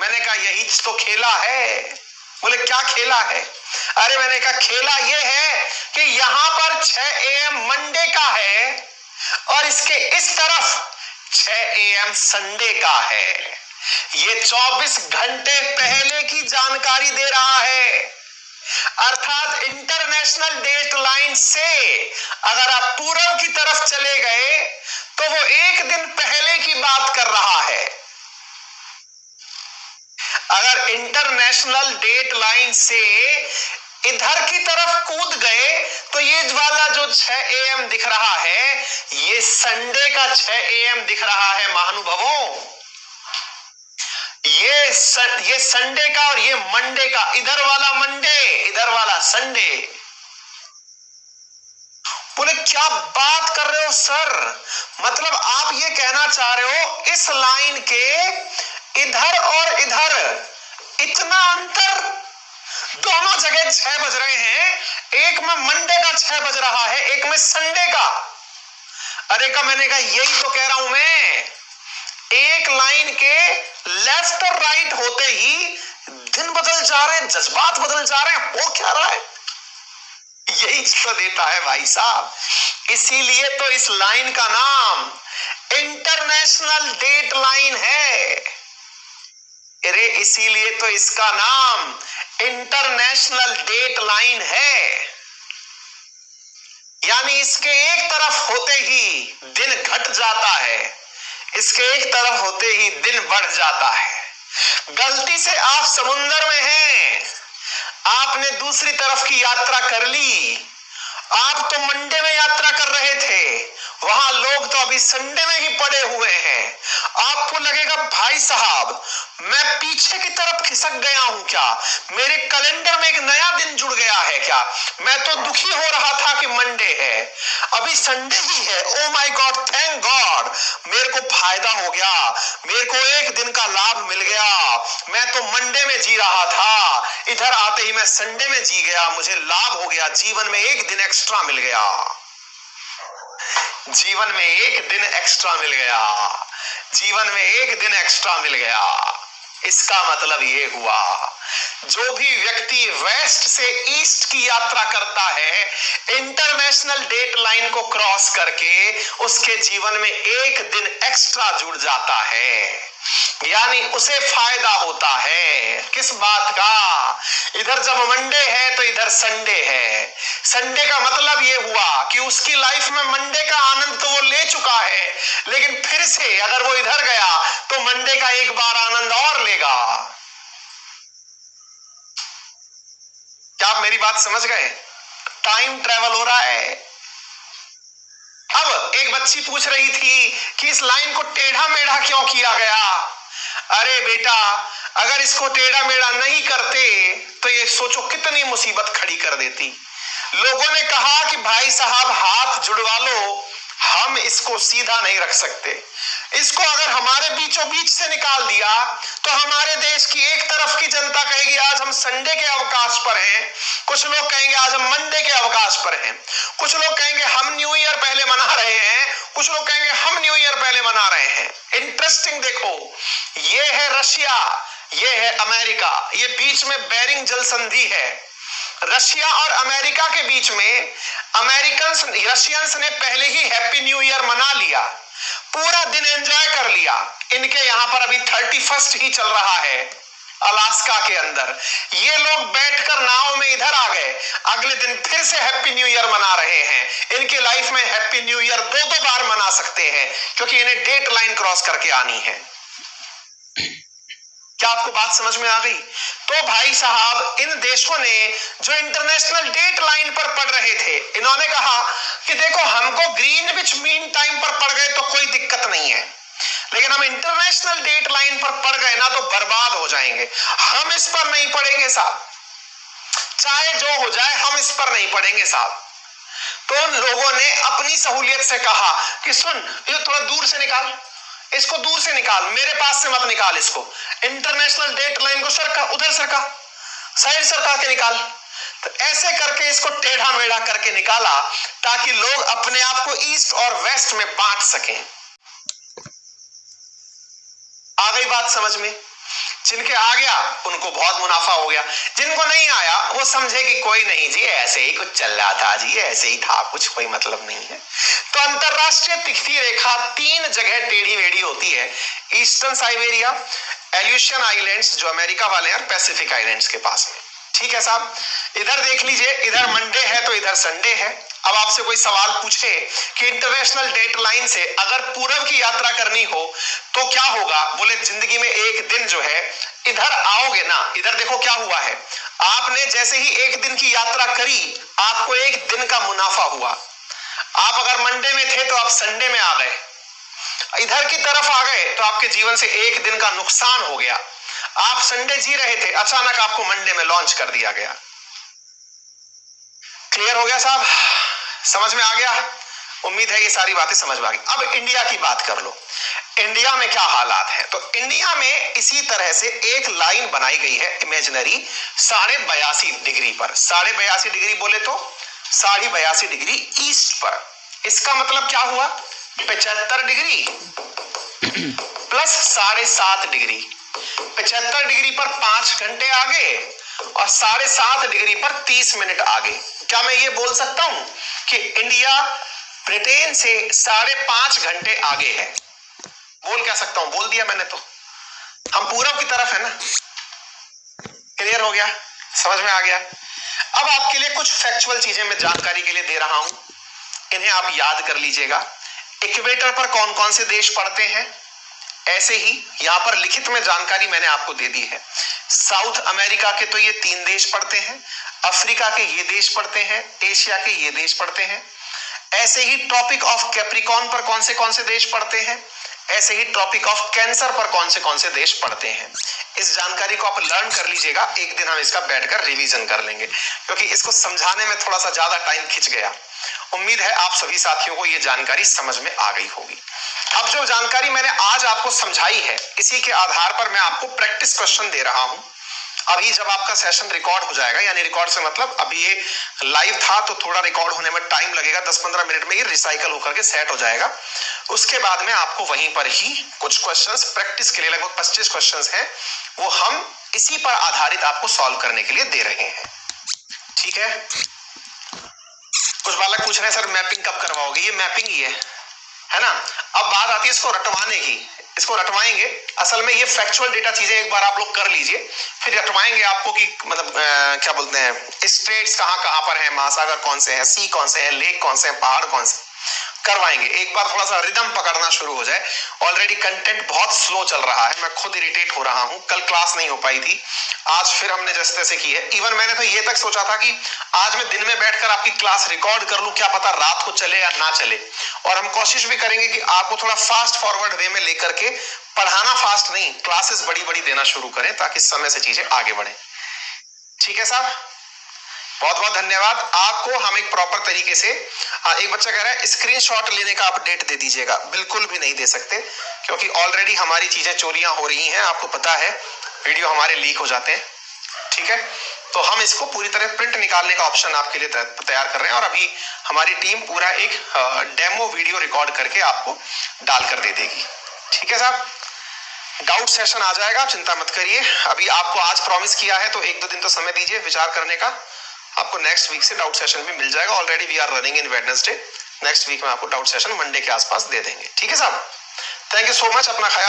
मैंने कहा यही तो खेला है। बोले क्या खेला है, अरे मैंने कहा खेला ये है कि यहां पर 6 AM मंडे का है और इसके इस तरफ 6 AM संडे का है। ये 24 घंटे पहले की जानकारी दे रहा है, अर्थात इंटरनेशनल डेट लाइन से अगर आप पूरब की तरफ चले गए तो वो एक दिन पहले की बात कर रहा है। अगर इंटरनेशनल डेट लाइन से इधर की तरफ कूद गए तो ये वाला जो 6 AM दिख रहा है ये संडे का 6 AM दिख रहा है महानुभावों। ये संडे का और ये मंडे का, इधर वाला मंडे इधर वाला संडे। बोले क्या बात कर रहे हो सर, मतलब आप ये कहना चाह रहे हो इस लाइन के इधर और इधर इतना अंतर, दोनों जगह 6 बज रहे हैं, एक में मंडे का 6 बज रहा है, एक में संडे का। अरे का मैंने कहा यही तो कह रहा हूं मैं, एक लाइन के लेफ्ट और राइट होते ही दिन बदल जा रहे हैं, जज्बात बदल जा रहे हैं, हो क्या रहा है, यही तो देता है भाई साहब। इसीलिए तो इस लाइन का नाम इंटरनेशनल डेट लाइन है। अरे इसीलिए तो इसका नाम इंटरनेशनल डेट लाइन है, यानी इसके एक तरफ होते ही दिन घट जाता है, इसके एक तरफ होते ही दिन बढ़ जाता है। गलती से आप समुंदर में हैं, आपने दूसरी तरफ की यात्रा कर ली, आप तो मंडे में यात्रा कर रहे थे, वहां लोग तो अभी संडे में ही पड़े हुए हैं। आपको लगेगा भाई साहब मैं पीछे की तरफ खिसक गया हूं क्या, मेरे कैलेंडर में एक नया दिन जुड़ गया है क्या, मैं तो दुखी हो रहा था कि मंडे है, अभी संडे ही है, oh my God thank God, मेरे को फायदा हो गया, मेरे को एक दिन का लाभ मिल गया, मैं तो मंडे में जी रहा था, इधर आते ही मैं संडे में जी गया, मुझे लाभ हो गया, जीवन में एक दिन एक्स्ट्रा मिल गया, जीवन में एक दिन एक्स्ट्रा मिल गया, जीवन में एक दिन एक्स्ट्रा मिल गया। इसका मतलब ये हुआ, जो भी व्यक्ति वेस्ट से ईस्ट की यात्रा करता है इंटरनेशनल डेट लाइन को क्रॉस करके, उसके जीवन में एक दिन एक्स्ट्रा जुड़ जाता है, यानी उसे फायदा होता है। किस बात का? इधर जब मंडे है तो इधर संडे है। संडे का मतलब ये हुआ कि उसकी लाइफ में मंडे का आनंद तो वो ले चुका है, लेकिन फिर से अगर वो इधर गया तो मंडे का एक बार आनंद और लेगा। क्या आप मेरी बात समझ गए? टाइम ट्रेवल हो रहा है। अब एक बच्ची पूछ रही थी कि इस लाइन को टेढ़ा मेढ़ा क्यों किया गया? अरे बेटा, अगर इसको टेढ़ा मेढ़ा नहीं करते तो ये सोचो कितनी मुसीबत खड़ी कर देती। लोगों ने कहा कि भाई साहब हाथ जुड़वा लो, हम इसको सीधा नहीं रख सकते। इसको अगर हमारे बीचों बीच से निकाल दिया तो हमारे देश की एक तरफ की जनता कहेगी आज हम संडे के अवकाश पर हैं, कुछ लोग कहेंगे आज हम मंडे के अवकाश पर हैं, कुछ लोग कहेंगे हम न्यू ईयर पहले मना रहे हैं, कुछ लोग कहेंगे हम न्यू ईयर पहले मना रहे हैं। इंटरेस्टिंग देखो, ये है रशिया, ये है अमेरिका, ये बीच में बेरिंग जल संधि है। रशिया और अमेरिका के बीच में रशियंस ने पहले ही हैप्पी न्यू ईयर मना लिया, पूरा दिन एंजॉय कर लिया। इनके यहां पर अभी 31 ही चल रहा है अलास्का के अंदर। ये लोग बैठकर नाव में इधर आ गए, अगले दिन फिर से हैप्पी न्यू ईयर मना रहे हैं। इनके लाइफ में हैप्पी न्यू ईयर दो बार मना सकते हैं क्योंकि इन्हें डेट लाइन क्रॉस करके आनी है। क्या आपको बात समझ में आ गई? तो भाई साहब, इन देशों ने जो इंटरनेशनल डेट लाइन पर पढ़ रहे थे, इन्होंने कहा कि देखो हमको ग्रीनविच मीन टाइम पर पढ़ गए तो कोई दिक्कत नहीं है, लेकिन हम इंटरनेशनल डेट लाइन पर पढ़ गए ना तो बर्बाद हो जाएंगे। हम इस पर नहीं पढ़ेंगे साहब, चाहे जो हो जाए हम इस पर नहीं पढ़ेंगे साहब। तो लोगों ने अपनी सहूलियत से कहा कि सुन, ये थोड़ा दूर से निकाल, इसको दूर से निकाल, मेरे पास से मत निकाल, इसको इंटरनेशनल डेट लाइन को सरका, उधर सरका, साइड सरका के निकाल। तो ऐसे करके इसको टेढ़ा मेढ़ा करके निकाला ताकि लोग अपने आप को ईस्ट और वेस्ट में बांट सकें। आ गई बात समझ में? जिनके आ गया उनको बहुत मुनाफा हो गया, जिनको नहीं आया वो समझे कि कोई नहीं जी, ऐसे ही कुछ चल रहा था जी, ऐसे ही था, कुछ कोई मतलब नहीं है। तो अंतरराष्ट्रीय तिथि रेखा 3 जगह टेढ़ी मेढ़ी होती है, ईस्टर्न साइबेरिया, एल्यूशियन आइलैंड्स जो अमेरिका वाले हैं, और पैसिफिक आइलैंड्स के पास में। ठीक है साहब, इधर देख लीजिए, इधर मंडे है तो इधर संडे है। अब आपसे कोई सवाल पूछे कि इंटरनेशनल डेट लाइन से अगर पूरब की यात्रा करनी हो तो क्या होगा? बोले जिंदगी में एक दिन जो है इधर आओगे ना, इधर देखो क्या हुआ है, आपने जैसे ही एक दिन की यात्रा करी आपको एक दिन का मुनाफा हुआ। आप अगर मंडे में थे तो आप संडे में आ गए, इधर की तरफ आ गए तो आपके जीवन से एक दिन का नुकसान हो गया। आप संडे जी रहे थे, अचानक आपको मंडे में लॉन्च कर दिया गया। क्लियर हो गया साहब? समझ में आ गया? उम्मीद है ये सारी बातें समझ में आ गई। अब इंडिया की बात कर लो, इंडिया में क्या हालात हैं? तो इंडिया में इसी तरह से एक लाइन बनाई गई है इमेजिनरी 82.5 डिग्री पर। 82.5 डिग्री बोले तो 82.5 डिग्री ईस्ट पर। इसका मतलब क्या हुआ? 75 डिग्री प्लस 7.5 डिग्री। 75 डिग्री पर 5 घंटे आगे और 7.5 डिग्री पर 30 मिनट आगे। क्या मैं ये बोल सकता हूं कि इंडिया ब्रिटेन से 5.5 घंटे आगे है? बोल क्या सकता हूं? बोल दिया मैंने तो। हम पूरब की तरफ है ना। क्लियर हो गया? समझ में आ गया? अब आपके लिए कुछ फैक्चुअल चीजें मैं जानकारी के लिए दे रहा हूं, इन्हें आप याद कर लीजिएगा। इक्वेटर पर कौन कौन से देश पड़ते हैं, ऐसे ही यहां पर लिखित में जानकारी मैंने आपको दे दी है। साउथ अमेरिका के तो ये 3 देश पड़ते हैं, अफ्रीका के ये देश पड़ते हैं, एशिया के ये देश पड़ते हैं। ऐसे ही ट्रॉपिक ऑफ कैप्रिकॉर्न पर कौन से देश पड़ते हैं, ऐसे ही ट्रॉपिक ऑफ कैंसर पर कौन से देश पड़ते हैं। इस जानकारी को आप लर्न कर लीजिएगा, एक दिन हम इसका बैठकर रिवीजन कर लेंगे क्योंकि इसको समझाने में थोड़ा सा ज्यादा टाइम खिंच गया। उम्मीद है आप सभी साथियों को यह जानकारी समझ में आ गई होगी। अब जो जानकारी मैंने आज आपको समझाई है, इसी के आधार पर मैं आपको प्रैक्टिस क्वेश्चन दे रहा हूं। अभी जब आपका सेशन रिकॉर्ड हो जाएगा, यानी रिकॉर्ड से मतलब अभी ये लाइव था तो थोड़ा रिकॉर्ड होने में टाइम लगेगा, 10-15 मिनट में ये रिसाइकल होकर के सेट हो जाएगा। उसके बाद में आपको वहीं पर ही कुछ क्वेश्चंस प्रैक्टिस के लिए, लगभग 25 क्वेश्चंस हैं, वो हम इसी पर आधारित आपको सॉल्व करने के लिए दे रहे हैं। ठीक है, कुछ बालक पूछ रहे हैं सर मैपिंग कब करवाओगे? ये मैपिंग ही है ना। अब बात आती है इसको रटवाने की, इसको रटवाएंगे। असल में ये फैक्चुअल डेटा चीजें एक बार आप लोग कर लीजिए, फिर रटवाएंगे आपको कि मतलब क्या बोलते हैं, स्टेट्स कहाँ कहाँ पर है, महासागर कौन से हैं, सी कौन से हैं, लेक कौन से हैं, पहाड़ कौन से, करवाएंगे। एक बार थोड़ा सा रिदम पकड़ना शुरू हो जाए। ऑलरेडी कंटेंट बहुत स्लो चल रहा है, मैं खुद इरिटेट हो रहा हूं। कल क्लास नहीं हो पाई थी, आज फिर हमने जैसे तैसे की है। इवन मैंने तो ये तक सोचा था कि आज मैं दिन में बैठकर आपकी क्लास रिकॉर्ड कर लूं, क्या पता रात को चले या ना चले। और हम कोशिश भी करेंगे कि आपको थोड़ा फास्ट फॉरवर्ड वे में लेकर के, पढ़ाना फास्ट नहीं, क्लासेस बड़ी बड़ी देना शुरू करें ताकि समय से चीजें आगे बढ़े। ठीक है साहब, बहुत बहुत धन्यवाद। आपको हम एक प्रॉपर तरीके से, एक बच्चा कह रहा है स्क्रीनशॉट लेने का अपडेट दे दीजिएगा। बिल्कुल भी नहीं दे सकते, क्योंकि ऑलरेडी हमारी चीजें चोरियां हो रही हैं, आपको पता है, वीडियो हमारे लीक हो जाते हैं। ठीक है, तो हम इसको पूरी तरह प्रिंट निकालने का ऑप्शन आपके लिए तैयार कर रहे हैं, और अभी हमारी टीम पूरा एक डेमो वीडियो रिकॉर्ड करके आपको डाल कर दे देगी। ठीक है साहब, डाउट सेशन आ जाएगा, चिंता मत करिए। अभी आपको आज प्रॉमिस किया है तो 1-2 दिन तो समय दीजिए विचार करने का। आपको नेक्स्ट वीक से डाउट सेशन भी मिल जाएगा। Already we are running in Wednesday, next week में आपको डाउट सेशन मंडे के आसपास दे देंगे। ठीक है साहब, थैंक यू सो मच, अपना ख्याल